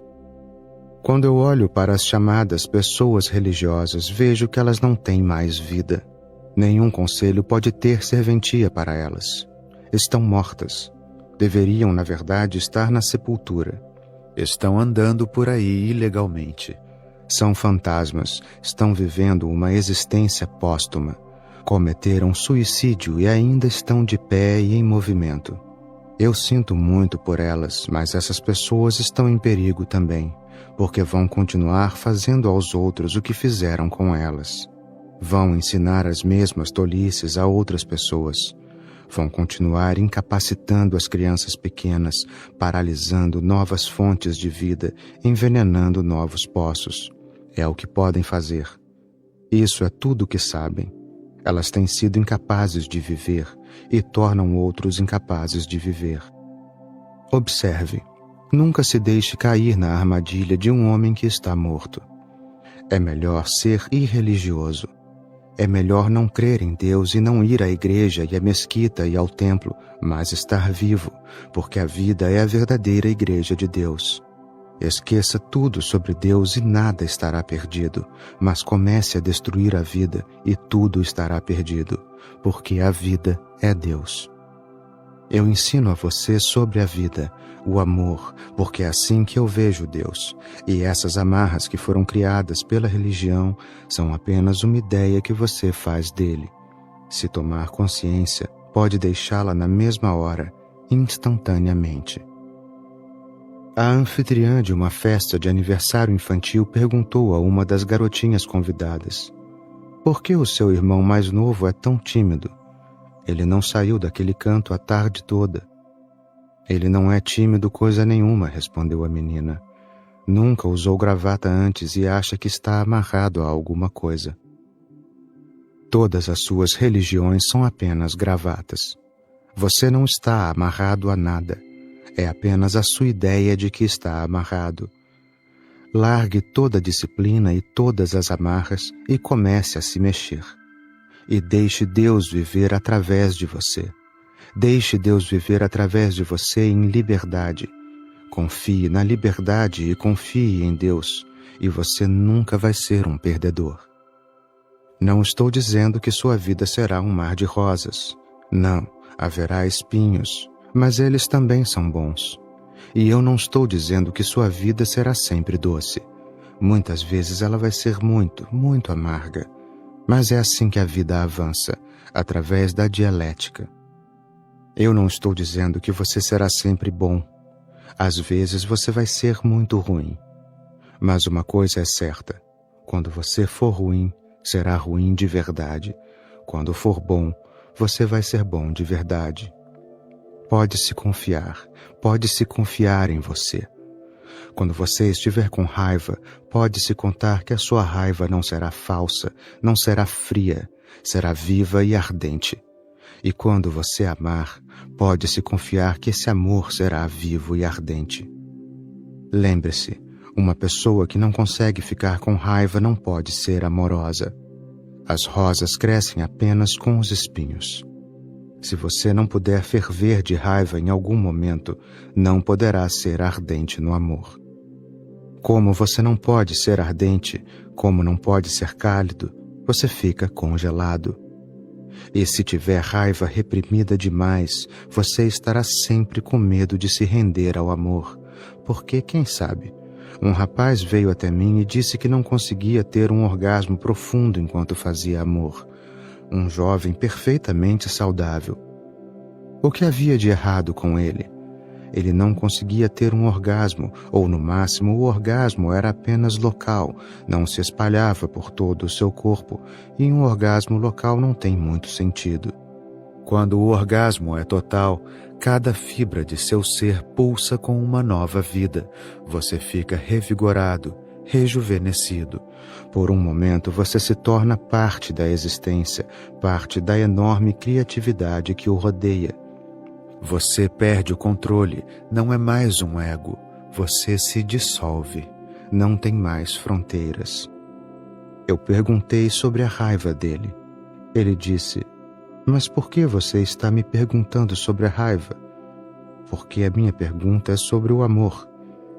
Quando eu olho para as chamadas pessoas religiosas, vejo que elas não têm mais vida. Nenhum conselho pode ter serventia para elas. Estão mortas. Deveriam, na verdade, estar na sepultura. Estão andando por aí ilegalmente. São fantasmas, estão vivendo uma existência póstuma. Cometeram suicídio e ainda estão de pé e em movimento. Eu sinto muito por elas, mas essas pessoas estão em perigo também, porque vão continuar fazendo aos outros o que fizeram com elas. Vão ensinar as mesmas tolices a outras pessoas. Vão continuar incapacitando as crianças pequenas, paralisando novas fontes de vida, envenenando novos poços. É o que podem fazer. Isso é tudo o que sabem. Elas têm sido incapazes de viver e tornam outros incapazes de viver. Observe. Nunca se deixe cair na armadilha de um homem que está morto. É melhor ser irreligioso. É melhor não crer em Deus e não ir à igreja e à mesquita e ao templo, mas estar vivo, porque a vida é a verdadeira igreja de Deus. Esqueça tudo sobre Deus e nada estará perdido, mas comece a destruir a vida e tudo estará perdido, porque a vida é Deus. Eu ensino a você sobre a vida, o amor, porque é assim que eu vejo Deus, e essas amarras que foram criadas pela religião são apenas uma ideia que você faz dele. Se tomar consciência, pode deixá-la na mesma hora, instantaneamente. A anfitriã de uma festa de aniversário infantil perguntou a uma das garotinhas convidadas: por que o seu irmão mais novo é tão tímido? Ele não saiu daquele canto a tarde toda. Ele não é tímido coisa nenhuma, respondeu a menina. Nunca usou gravata antes e acha que está amarrado a alguma coisa. Todas as suas religiões são apenas gravatas. Você não está amarrado a nada. É apenas a sua ideia de que está amarrado. Largue toda a disciplina e todas as amarras e comece a se mexer. E deixe Deus viver através de você. Deixe Deus viver através de você em liberdade. Confie na liberdade e confie em Deus, e você nunca vai ser um perdedor. Não estou dizendo que sua vida será um mar de rosas. Não, haverá espinhos, mas eles também são bons. E eu não estou dizendo que sua vida será sempre doce. Muitas vezes ela vai ser muito, muito amarga. Mas é assim que a vida avança, através da dialética. Eu não estou dizendo que você será sempre bom. Às vezes você vai ser muito ruim. Mas uma coisa é certa: quando você for ruim, será ruim de verdade. Quando for bom, você vai ser bom de verdade. Pode-se confiar em você. Quando você estiver com raiva, pode-se contar que a sua raiva não será falsa, não será fria, será viva e ardente. E quando você amar, pode-se confiar que esse amor será vivo e ardente. Lembre-se, uma pessoa que não consegue ficar com raiva não pode ser amorosa. As rosas crescem apenas com os espinhos. Se você não puder ferver de raiva em algum momento, não poderá ser ardente no amor. Como você não pode ser ardente, como não pode ser cálido, você fica congelado. E se tiver raiva reprimida demais, você estará sempre com medo de se render ao amor, porque, quem sabe, um rapaz veio até mim e disse que não conseguia ter um orgasmo profundo enquanto fazia amor. Um jovem perfeitamente saudável. O que havia de errado com ele? Ele não conseguia ter um orgasmo, ou no máximo o orgasmo era apenas local, não se espalhava por todo o seu corpo, e um orgasmo local não tem muito sentido. Quando o orgasmo é total, cada fibra de seu ser pulsa com uma nova vida. Você fica revigorado, rejuvenescido. Por um momento você se torna parte da existência, parte da enorme criatividade que o rodeia. Você perde o controle, não é mais um ego. Você se dissolve, não tem mais fronteiras. Eu perguntei sobre a raiva dele. Ele disse: "Mas por que você está me perguntando sobre a raiva?" "Porque a minha pergunta é sobre o amor.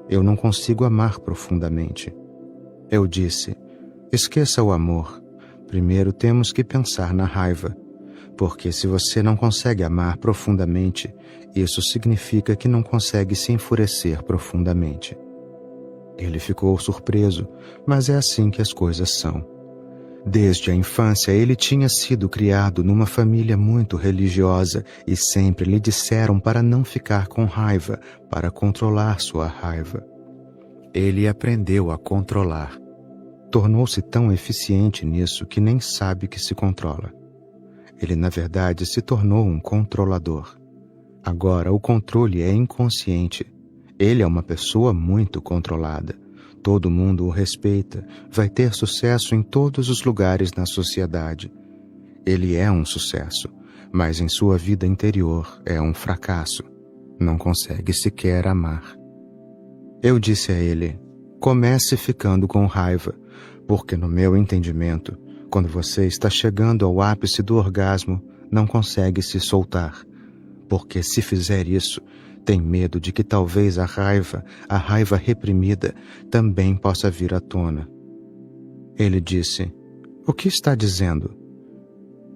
Eu não consigo amar profundamente." Eu disse: "Esqueça o amor. Primeiro temos que pensar na raiva. Porque se você não consegue amar profundamente, isso significa que não consegue se enfurecer profundamente." Ele ficou surpreso, mas é assim que as coisas são. Desde a infância ele tinha sido criado numa família muito religiosa e sempre lhe disseram para não ficar com raiva, para controlar sua raiva. Ele aprendeu a controlar. Tornou-se tão eficiente nisso que nem sabe que se controla. Ele, na verdade, se tornou um controlador. Agora, o controle é inconsciente. Ele é uma pessoa muito controlada. Todo mundo o respeita, vai ter sucesso em todos os lugares na sociedade. Ele é um sucesso, mas em sua vida interior é um fracasso. Não consegue sequer amar. Eu disse a ele: "Comece ficando com raiva, porque no meu entendimento, quando você está chegando ao ápice do orgasmo, não consegue se soltar. Porque se fizer isso, tem medo de que talvez a raiva reprimida, também possa vir à tona." Ele disse: "O que está dizendo?"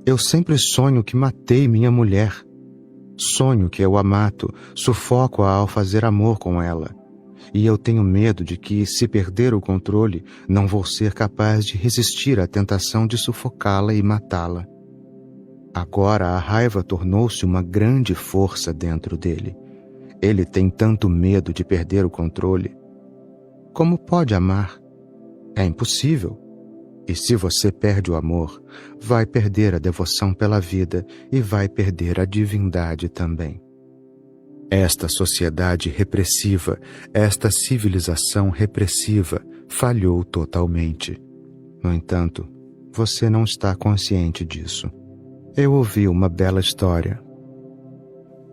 "Eu sempre sonho que matei minha mulher. Sonho que eu a mato, sufoco-a ao fazer amor com ela. E eu tenho medo de que, se perder o controle, não vou ser capaz de resistir à tentação de sufocá-la e matá-la." Agora a raiva tornou-se uma grande força dentro dele. Ele tem tanto medo de perder o controle. Como pode amar? É impossível. E se você perde o amor, vai perder a devoção pela vida e vai perder a divindade também. Esta sociedade repressiva, esta civilização repressiva, falhou totalmente. No entanto, você não está consciente disso. Eu ouvi uma bela história.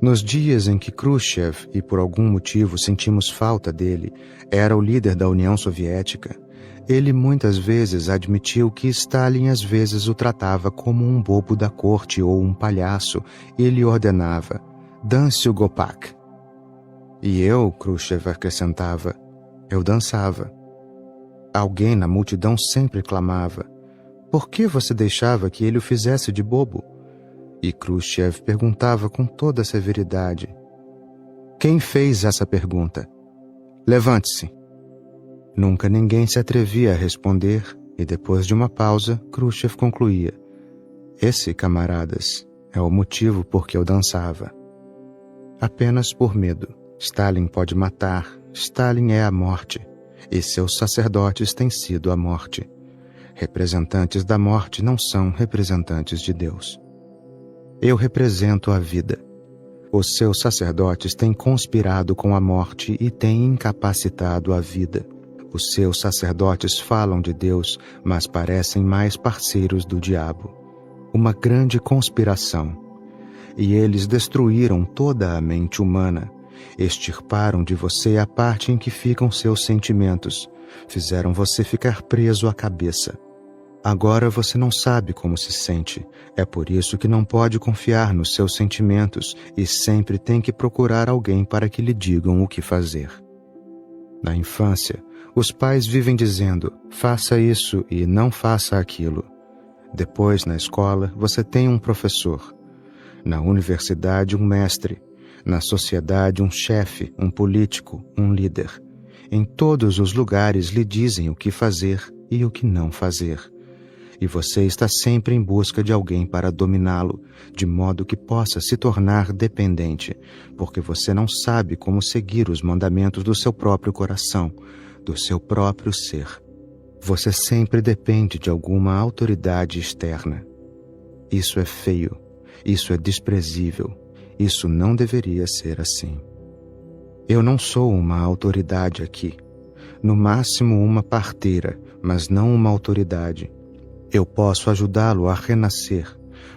Nos dias em que Khrushchev, e por algum motivo sentimos falta dele, era o líder da União Soviética, ele muitas vezes admitiu que Stalin às vezes o tratava como um bobo da corte ou um palhaço e lhe ordenava: "Dance o Gopak." E eu, Khrushchev acrescentava, eu dançava. Alguém na multidão sempre clamava: "Por que você deixava que ele o fizesse de bobo?" E Khrushchev perguntava com toda severidade: "Quem fez essa pergunta? Levante-se." Nunca ninguém se atrevia a responder, e depois de uma pausa, Khrushchev concluía: "Esse, camaradas, é o motivo por que eu dançava." Apenas por medo. Stalin pode matar, Stalin é a morte, e seus sacerdotes têm sido a morte. Representantes da morte não são representantes de Deus. Eu represento a vida. Os seus sacerdotes têm conspirado com a morte e têm incapacitado a vida. Os seus sacerdotes falam de Deus, mas parecem mais parceiros do diabo. Uma grande conspiração. E eles destruíram toda a mente humana. Extirparam de você a parte em que ficam seus sentimentos. Fizeram você ficar preso à cabeça. Agora você não sabe como se sente. É por isso que não pode confiar nos seus sentimentos e sempre tem que procurar alguém para que lhe digam o que fazer. Na infância, os pais vivem dizendo: faça isso e não faça aquilo. Depois, na escola, você tem um professor. Na universidade, um mestre. Na sociedade, um chefe, um político, um líder. Em todos os lugares lhe dizem o que fazer e o que não fazer. E você está sempre em busca de alguém para dominá-lo, de modo que possa se tornar dependente, porque você não sabe como seguir os mandamentos do seu próprio coração, do seu próprio ser. Você sempre depende de alguma autoridade externa. Isso é feio, isso é desprezível, isso não deveria ser assim. Eu não sou uma autoridade aqui, no máximo uma parteira, mas não uma autoridade. Eu posso ajudá-lo a renascer,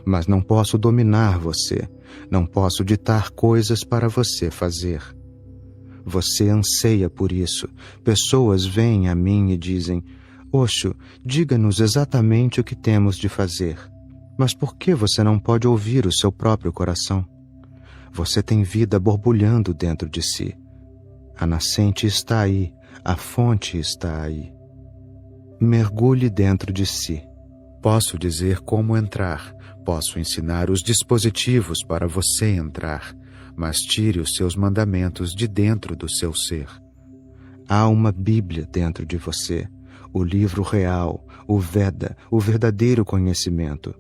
mas não posso dominar você, não posso ditar coisas para você fazer. Você anseia por isso. Pessoas vêm a mim e dizem: Osho, diga-nos exatamente o que temos de fazer. Mas por que você não pode ouvir o seu próprio coração? Você tem vida borbulhando dentro de si. A nascente está aí, a fonte está aí. Mergulhe dentro de si. Posso dizer como entrar, posso ensinar os dispositivos para você entrar, mas tire os seus mandamentos de dentro do seu ser. Há uma Bíblia dentro de você, o livro real, o Veda, o verdadeiro conhecimento.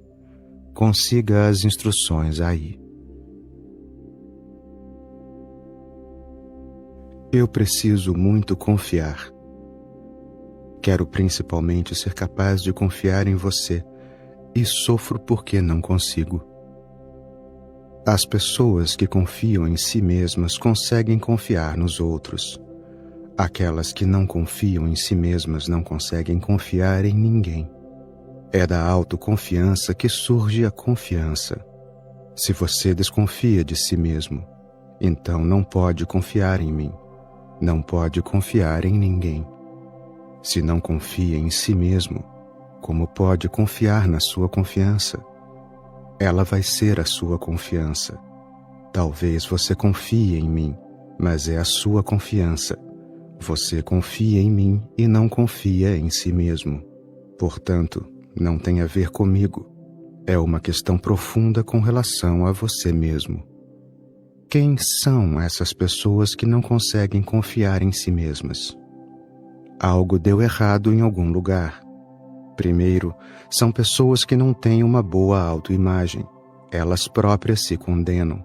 Consiga as instruções aí. Eu preciso muito confiar. Quero principalmente ser capaz de confiar em você, e sofro porque não consigo. As pessoas que confiam em si mesmas conseguem confiar nos outros. Aquelas que não confiam em si mesmas não conseguem confiar em ninguém. É da autoconfiança que surge a confiança. Se você desconfia de si mesmo, então não pode confiar em mim. Não pode confiar em ninguém. Se não confia em si mesmo, como pode confiar na sua confiança? Ela vai ser a sua confiança. Talvez você confie em mim, mas é a sua confiança. Você confia em mim e não confia em si mesmo. Portanto, não tem a ver comigo. É uma questão profunda com relação a você mesmo. Quem são essas pessoas que não conseguem confiar em si mesmas? Algo deu errado em algum lugar. Primeiro, são pessoas que não têm uma boa autoimagem. Elas próprias se condenam.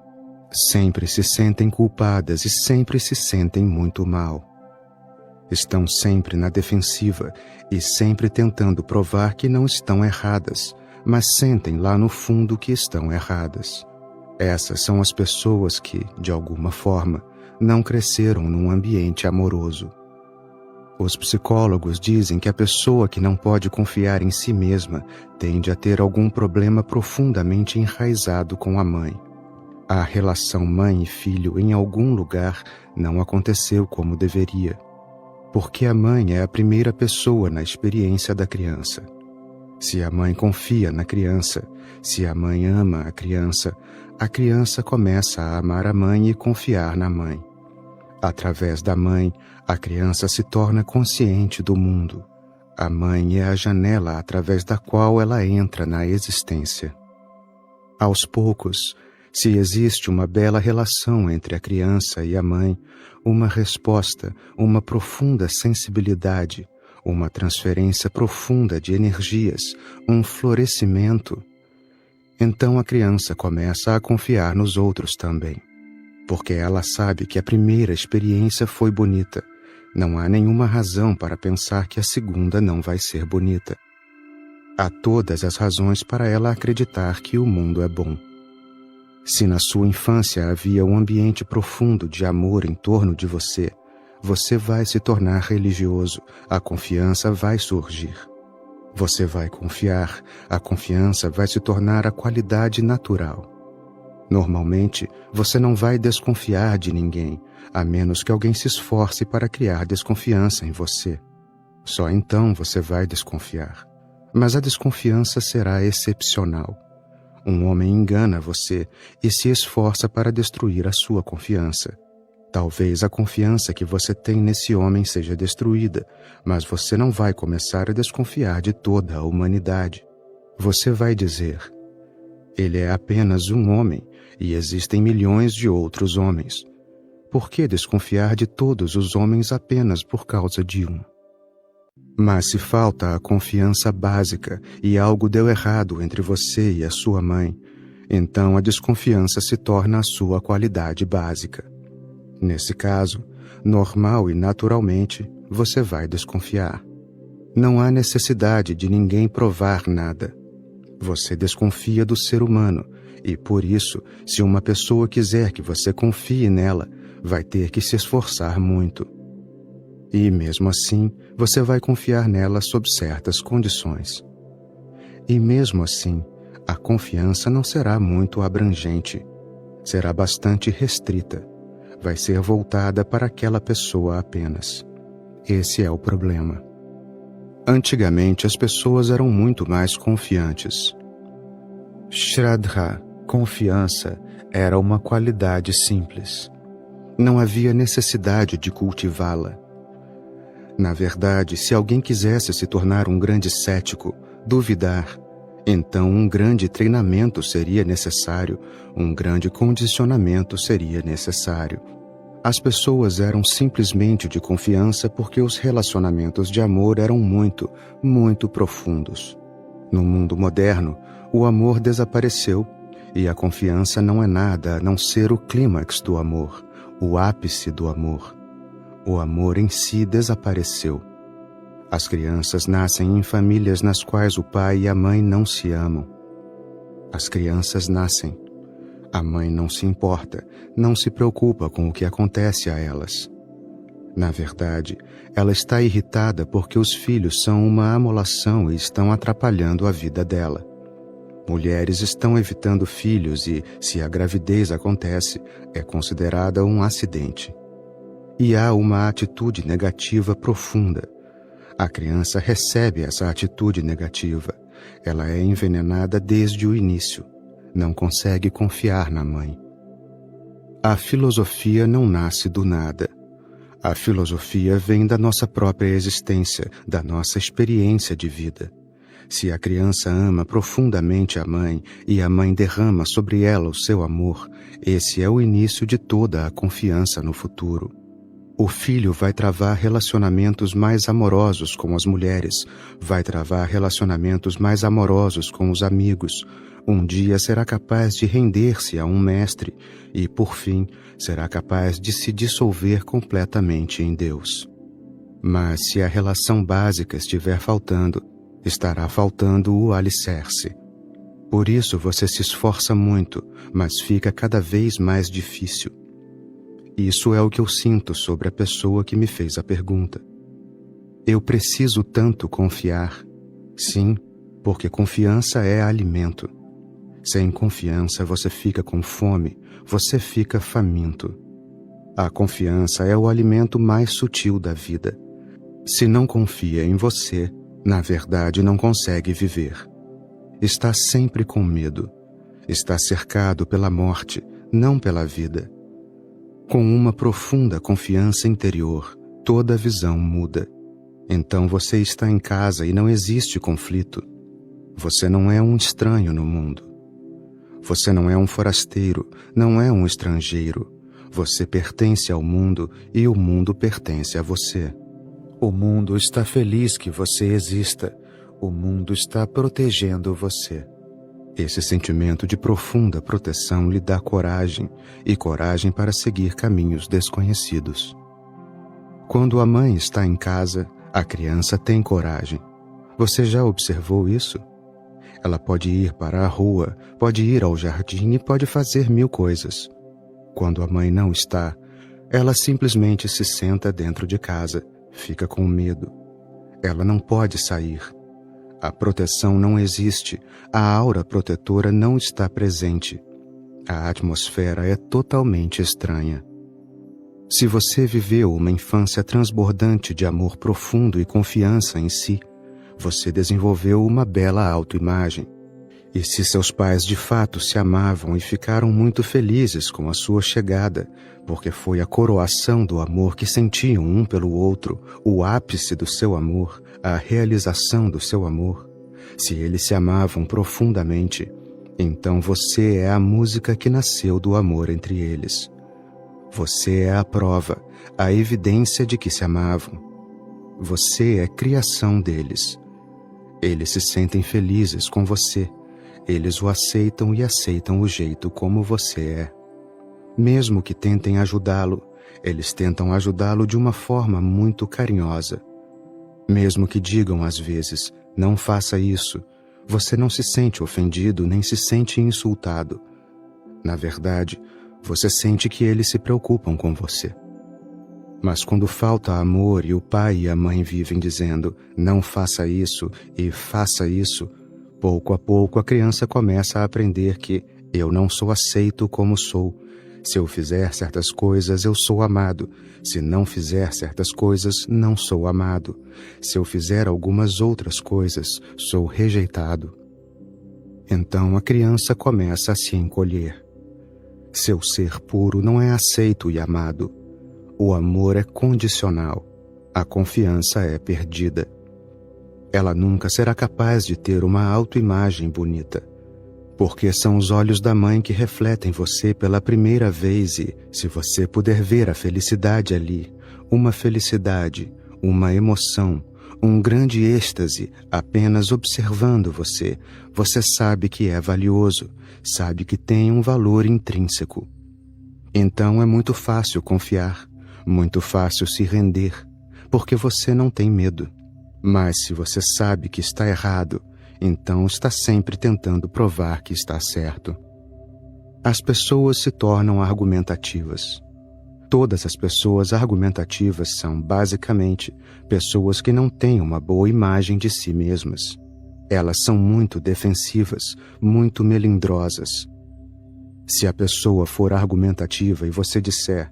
Sempre se sentem culpadas e sempre se sentem muito mal. Estão sempre na defensiva e sempre tentando provar que não estão erradas, mas sentem lá no fundo que estão erradas. Essas são as pessoas que, de alguma forma, não cresceram num ambiente amoroso. Os psicólogos dizem que a pessoa que não pode confiar em si mesma tende a ter algum problema profundamente enraizado com a mãe. A relação mãe e filho em algum lugar não aconteceu como deveria, porque a mãe é a primeira pessoa na experiência da criança. Se a mãe confia na criança, se a mãe ama a criança começa a amar a mãe e confiar na mãe. Através da mãe, a criança se torna consciente do mundo. A mãe é a janela através da qual ela entra na existência. Aos poucos, se existe uma bela relação entre a criança e a mãe, uma resposta, uma profunda sensibilidade, uma transferência profunda de energias, um florescimento, então a criança começa a confiar nos outros também. Porque ela sabe que a primeira experiência foi bonita. Não há nenhuma razão para pensar que a segunda não vai ser bonita. Há todas as razões para ela acreditar que o mundo é bom. Se na sua infância havia um ambiente profundo de amor em torno de você, você vai se tornar religioso, a confiança vai surgir. Você vai confiar, a confiança vai se tornar a qualidade natural. Normalmente, você não vai desconfiar de ninguém, a menos que alguém se esforce para criar desconfiança em você. Só então você vai desconfiar. Mas a desconfiança será excepcional. Um homem engana você e se esforça para destruir a sua confiança. Talvez a confiança que você tem nesse homem seja destruída, mas você não vai começar a desconfiar de toda a humanidade. Você vai dizer: ele é apenas um homem e existem milhões de outros homens. Por que desconfiar de todos os homens apenas por causa de um? Mas se falta a confiança básica e algo deu errado entre você e a sua mãe, então a desconfiança se torna a sua qualidade básica. Nesse caso, normal e naturalmente, você vai desconfiar. Não há necessidade de ninguém provar nada. Você desconfia do ser humano e, por isso, se uma pessoa quiser que você confie nela, vai ter que se esforçar muito. E, mesmo assim, você vai confiar nela sob certas condições. E, mesmo assim, a confiança não será muito abrangente. Será bastante restrita. Vai ser voltada para aquela pessoa apenas. Esse é o problema. Antigamente, as pessoas eram muito mais confiantes. Shraddha, confiança, era uma qualidade simples. Não havia necessidade de cultivá-la. Na verdade, se alguém quisesse se tornar um grande cético, duvidar, então um grande treinamento seria necessário, um grande condicionamento seria necessário. As pessoas eram simplesmente de confiança porque os relacionamentos de amor eram muito, muito profundos. No mundo moderno, o amor desapareceu e a confiança não é nada a não ser o clímax do amor, o ápice do amor. O amor em si desapareceu. As crianças nascem em famílias nas quais o pai e a mãe não se amam. As crianças nascem. A mãe não se importa, não se preocupa com o que acontece a elas. Na verdade, ela está irritada porque os filhos são uma amolação e estão atrapalhando a vida dela. Mulheres estão evitando filhos e, se a gravidez acontece, é considerada um acidente. E há uma atitude negativa profunda. A criança recebe essa atitude negativa. Ela é envenenada desde o início. Não consegue confiar na mãe. A filosofia não nasce do nada. A filosofia vem da nossa própria existência, da nossa experiência de vida. Se a criança ama profundamente a mãe e a mãe derrama sobre ela o seu amor, esse é o início de toda a confiança no futuro. O filho vai travar relacionamentos mais amorosos com as mulheres, vai travar relacionamentos mais amorosos com os amigos. Um dia será capaz de render-se a um mestre e, por fim, será capaz de se dissolver completamente em Deus. Mas se a relação básica estiver faltando, estará faltando o alicerce. Por isso você se esforça muito, mas fica cada vez mais difícil. Isso é o que eu sinto sobre a pessoa que me fez a pergunta. Eu preciso tanto confiar. Sim, porque confiança é alimento. Sem confiança você fica com fome, você fica faminto. A confiança é o alimento mais sutil da vida. Se não confia em você, na verdade não consegue viver. Está sempre com medo. Está cercado pela morte, não pela vida. Com uma profunda confiança interior, toda a visão muda. Então você está em casa e não existe conflito. Você não é um estranho no mundo. Você não é um forasteiro, não é um estrangeiro. Você pertence ao mundo e o mundo pertence a você. O mundo está feliz que você exista. O mundo está protegendo você. Esse sentimento de profunda proteção lhe dá coragem, e coragem para seguir caminhos desconhecidos. Quando a mãe está em casa, a criança tem coragem. Você já observou isso? Ela pode ir para a rua, pode ir ao jardim e pode fazer 1000 coisas. Quando a mãe não está, ela simplesmente se senta dentro de casa, fica com medo. Ela não pode sair. A proteção não existe, a aura protetora não está presente. A atmosfera é totalmente estranha. Se você viveu uma infância transbordante de amor profundo e confiança em si, você desenvolveu uma bela autoimagem. E se seus pais de fato se amavam e ficaram muito felizes com a sua chegada, porque foi a coroação do amor que sentiam um pelo outro, o ápice do seu amor, a realização do seu amor, se eles se amavam profundamente, então você é a música que nasceu do amor entre eles. Você é a prova, a evidência de que se amavam. Você é criação deles. Eles se sentem felizes com você. Eles o aceitam e aceitam o jeito como você é. Mesmo que tentem ajudá-lo, eles tentam ajudá-lo de uma forma muito carinhosa. Mesmo que digam às vezes, não faça isso, você não se sente ofendido nem se sente insultado. Na verdade, você sente que eles se preocupam com você. Mas quando falta amor e o pai e a mãe vivem dizendo, não faça isso e faça isso, pouco a pouco a criança começa a aprender que eu não sou aceito como sou. Se eu fizer certas coisas, eu sou amado. Se não fizer certas coisas, não sou amado. Se eu fizer algumas outras coisas, sou rejeitado. Então a criança começa a se encolher. Seu ser puro não é aceito e amado. O amor é condicional. A confiança é perdida. Ela nunca será capaz de ter uma autoimagem bonita, porque são os olhos da mãe que refletem você pela primeira vez e, se você puder ver a felicidade ali, uma felicidade, uma emoção, um grande êxtase, apenas observando você, você sabe que é valioso, sabe que tem um valor intrínseco. Então é muito fácil confiar, muito fácil se render, porque você não tem medo. Mas se você sabe que está errado, então está sempre tentando provar que está certo. As pessoas se tornam argumentativas. Todas as pessoas argumentativas são, basicamente, pessoas que não têm uma boa imagem de si mesmas. Elas são muito defensivas, muito melindrosas. Se a pessoa for argumentativa e você disser,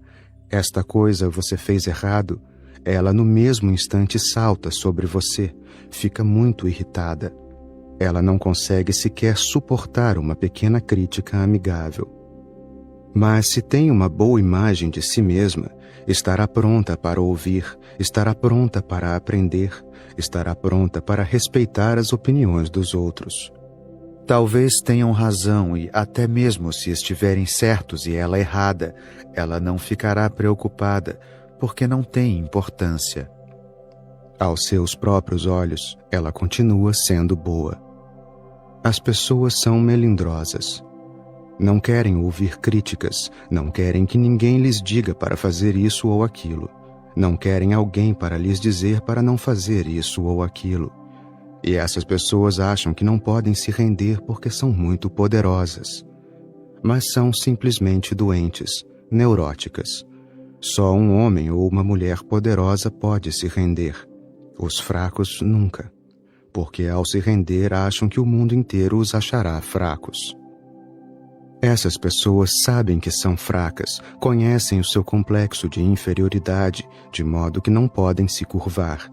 esta coisa você fez errado, ela no mesmo instante salta sobre você, fica muito irritada. Ela não consegue sequer suportar uma pequena crítica amigável. Mas se tem uma boa imagem de si mesma, estará pronta para ouvir, estará pronta para aprender, estará pronta para respeitar as opiniões dos outros. Talvez tenham razão e até mesmo se estiverem certos e ela errada, ela não ficará preocupada, porque não tem importância. Aos seus próprios olhos, ela continua sendo boa. As pessoas são melindrosas. Não querem ouvir críticas, não querem que ninguém lhes diga para fazer isso ou aquilo. Não querem alguém para lhes dizer para não fazer isso ou aquilo. E essas pessoas acham que não podem se render porque são muito poderosas. Mas são simplesmente doentes, neuróticas. Só um homem ou uma mulher poderosa pode se render. Os fracos nunca, porque ao se render acham que o mundo inteiro os achará fracos. Essas pessoas sabem que são fracas, conhecem o seu complexo de inferioridade, de modo que não podem se curvar.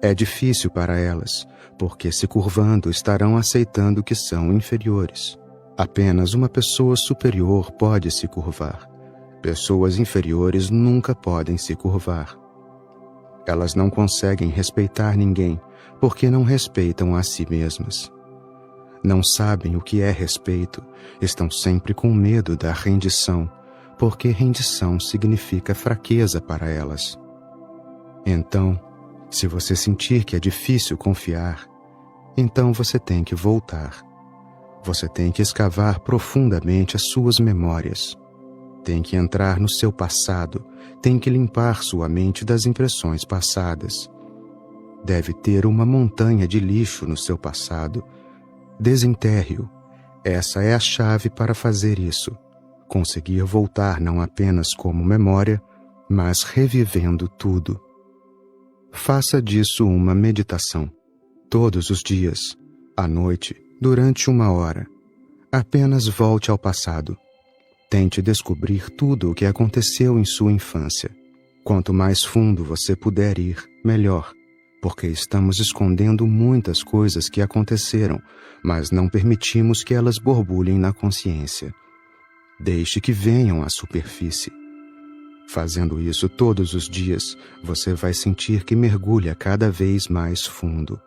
É difícil para elas, porque se curvando estarão aceitando que são inferiores. Apenas uma pessoa superior pode se curvar. Pessoas inferiores nunca podem se curvar. Elas não conseguem respeitar ninguém, porque não respeitam a si mesmas. Não sabem o que é respeito, estão sempre com medo da rendição, porque rendição significa fraqueza para elas. Então, se você sentir que é difícil confiar, então você tem que voltar. Você tem que escavar profundamente as suas memórias. Tem que entrar no seu passado, tem que limpar sua mente das impressões passadas. Deve ter uma montanha de lixo no seu passado. Desenterre-o. Essa é a chave para fazer isso. Conseguir voltar não apenas como memória, mas revivendo tudo. Faça disso uma meditação. Todos os dias, à noite, durante 1 hora. Apenas volte ao passado. Tente descobrir tudo o que aconteceu em sua infância. Quanto mais fundo você puder ir, melhor, porque estamos escondendo muitas coisas que aconteceram, mas não permitimos que elas borbulhem na consciência. Deixe que venham à superfície. Fazendo isso todos os dias, você vai sentir que mergulha cada vez mais fundo.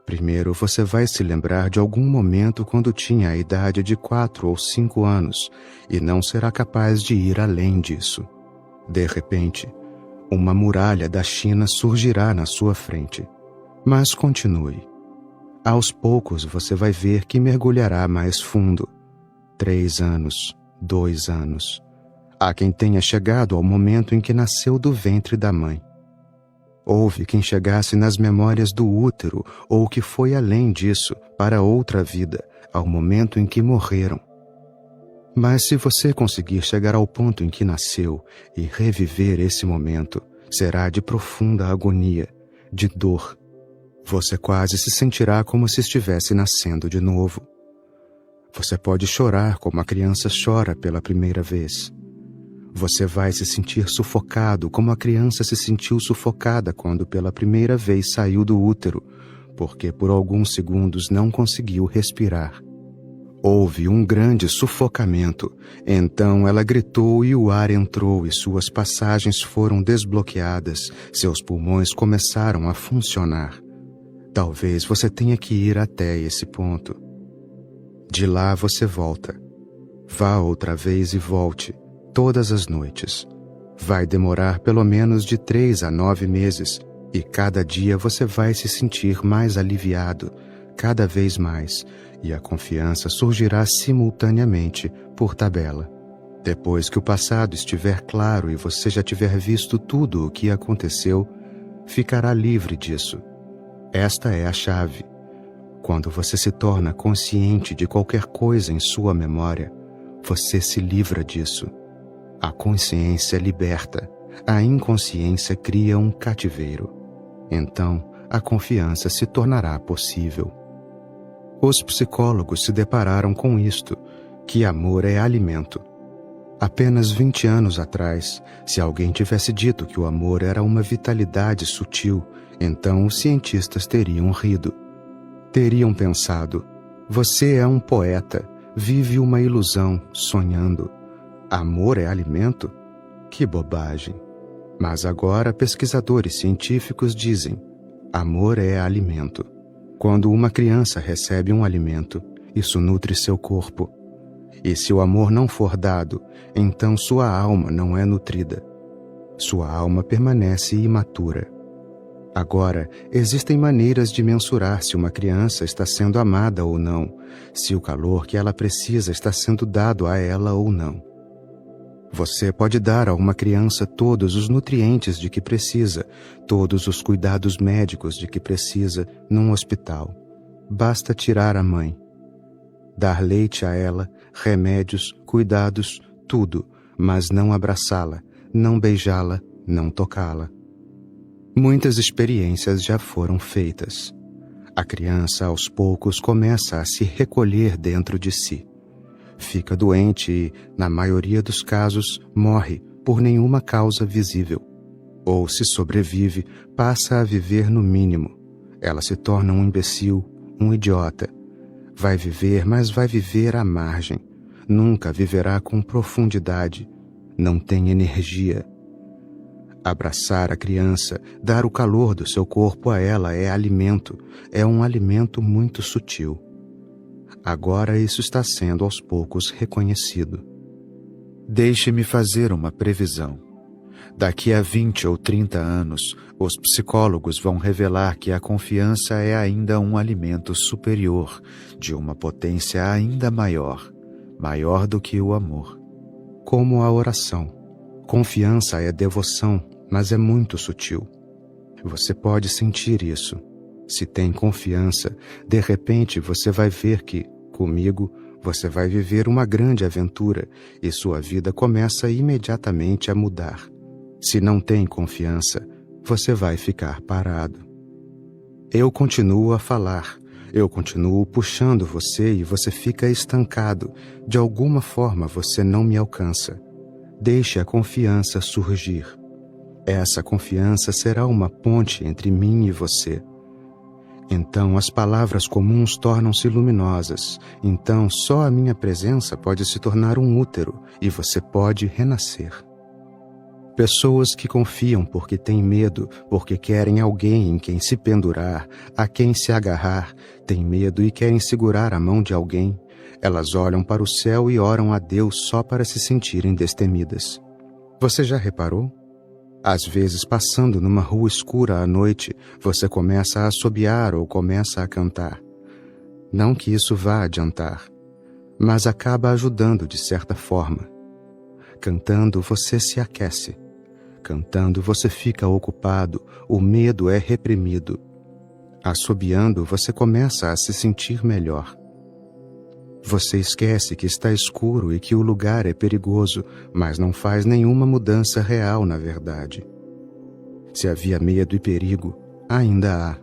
Primeiro, você vai se lembrar de algum momento quando tinha a idade de 4 ou 5 anos e não será capaz de ir além disso. De repente, uma muralha da China surgirá na sua frente. Mas continue. Aos poucos você vai ver que mergulhará mais fundo. 3 anos, 2 anos. Há quem tenha chegado ao momento em que nasceu do ventre da mãe. Houve quem chegasse nas memórias do útero ou que foi além disso, para outra vida, ao momento em que morreram. Mas se você conseguir chegar ao ponto em que nasceu e reviver esse momento, será de profunda agonia, de dor. Você quase se sentirá como se estivesse nascendo de novo. Você pode chorar como a criança chora pela primeira vez. Você vai se sentir sufocado como a criança se sentiu sufocada quando pela primeira vez saiu do útero, porque por alguns segundos não conseguiu respirar. Houve um grande sufocamento, então ela gritou e o ar entrou e suas passagens foram desbloqueadas, seus pulmões começaram a funcionar. Talvez você tenha que ir até esse ponto. De lá você volta. Vá outra vez e volte. Todas as noites. Vai demorar pelo menos de 3 a 9 meses, e cada dia você vai se sentir mais aliviado, cada vez mais, e a confiança surgirá simultaneamente, por tabela. Depois que o passado estiver claro e você já tiver visto tudo o que aconteceu, ficará livre disso. Esta é a chave. Quando você se torna consciente de qualquer coisa em sua memória, você se livra disso. A consciência liberta, a inconsciência cria um cativeiro. Então, a confiança se tornará possível. Os psicólogos se depararam com isto, que amor é alimento. Apenas 20 anos atrás, se alguém tivesse dito que o amor era uma vitalidade sutil, então os cientistas teriam rido. Teriam pensado, você é um poeta, vive uma ilusão, sonhando. Amor é alimento? Que bobagem! Mas agora pesquisadores científicos dizem, amor é alimento. Quando uma criança recebe um alimento, isso nutre seu corpo. E se o amor não for dado, então sua alma não é nutrida. Sua alma permanece imatura. Agora, existem maneiras de mensurar se uma criança está sendo amada ou não, se o calor que ela precisa está sendo dado a ela ou não. Você pode dar a uma criança todos os nutrientes de que precisa, todos os cuidados médicos de que precisa num hospital. Basta tirar a mãe. Dar leite a ela, remédios, cuidados, tudo, mas não abraçá-la, não beijá-la, não tocá-la. Muitas experiências já foram feitas. A criança, aos poucos, começa a se recolher dentro de si. Fica doente e, na maioria dos casos, morre por nenhuma causa visível. Ou, se sobrevive, passa a viver no mínimo. Ela se torna um imbecil, um idiota. Vai viver, mas vai viver à margem. Nunca viverá com profundidade. Não tem energia. Abraçar a criança, dar o calor do seu corpo a ela é alimento. É um alimento muito sutil. Agora isso está sendo aos poucos reconhecido. Deixe-me fazer uma previsão. Daqui a 20 ou 30 anos, os psicólogos vão revelar que a confiança é ainda um alimento superior, de uma potência ainda maior, maior do que o amor. Como a oração. Confiança é devoção, mas é muito sutil. Você pode sentir isso. Se tem confiança, de repente você vai ver que, comigo, você vai viver uma grande aventura e sua vida começa imediatamente a mudar. Se não tem confiança, você vai ficar parado. Eu continuo a falar, eu continuo puxando você e você fica estancado. De alguma forma você não me alcança. Deixe a confiança surgir. Essa confiança será uma ponte entre mim e você. Então as palavras comuns tornam-se luminosas. Então só a minha presença pode se tornar um útero e você pode renascer. Pessoas que confiam porque têm medo, porque querem alguém em quem se pendurar, a quem se agarrar, têm medo e querem segurar a mão de alguém. Elas olham para o céu e oram a Deus só para se sentirem destemidas. Você já reparou? Às vezes, passando numa rua escura à noite, você começa a assobiar ou começa a cantar. Não que isso vá adiantar, mas acaba ajudando de certa forma. Cantando, você se aquece. Cantando, você fica ocupado, o medo é reprimido. Assobiando, você começa a se sentir melhor. Você esquece que está escuro e que o lugar é perigoso, mas não faz nenhuma mudança real na verdade. Se havia medo e perigo, ainda há.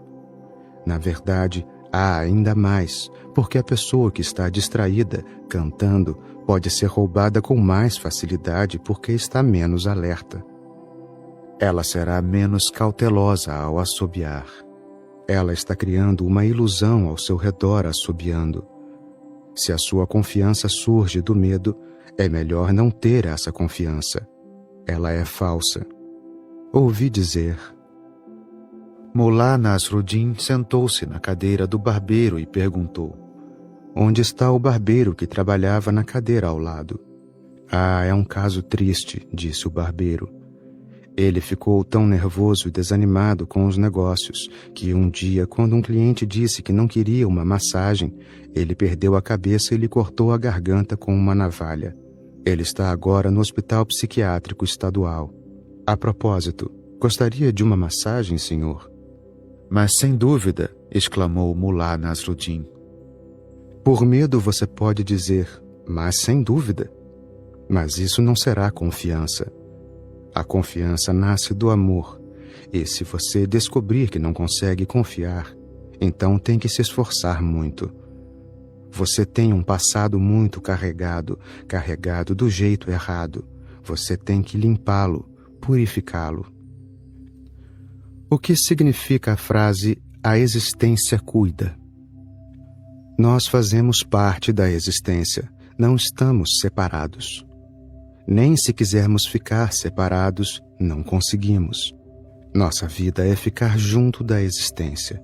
Na verdade, há ainda mais, porque a pessoa que está distraída, cantando, pode ser roubada com mais facilidade porque está menos alerta. Ela será menos cautelosa ao assobiar. Ela está criando uma ilusão ao seu redor assobiando. Se a sua confiança surge do medo, é melhor não ter essa confiança. Ela é falsa. Ouvi dizer. Mullah Nasruddin sentou-se na cadeira do barbeiro e perguntou: Onde está o barbeiro que trabalhava na cadeira ao lado? Ah, é um caso triste, disse o barbeiro. Ele ficou tão nervoso e desanimado com os negócios que um dia, quando um cliente disse que não queria uma massagem, ele perdeu a cabeça e lhe cortou a garganta com uma navalha. Ele está agora no hospital psiquiátrico estadual. A propósito, gostaria de uma massagem, senhor? Mas sem dúvida, exclamou Mullah Nasruddin. Por medo você pode dizer, mas sem dúvida. Mas isso não será confiança. A confiança nasce do amor, e se você descobrir que não consegue confiar, então tem que se esforçar muito. Você tem um passado muito carregado do jeito errado. Você tem que limpá-lo, purificá-lo. O que significa a frase "a existência cuida"? Nós fazemos parte da existência, não estamos separados. Nem se quisermos ficar separados, não conseguimos. Nossa vida é ficar junto da existência.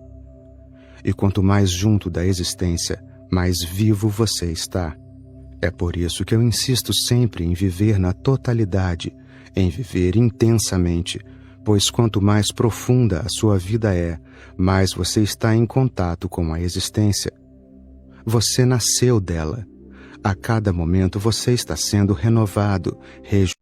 E quanto mais junto da existência, mais vivo você está. É por isso que eu insisto sempre em viver na totalidade, em viver intensamente, pois quanto mais profunda a sua vida é, mais você está em contato com a existência. Você nasceu dela. A cada momento você está sendo renovado,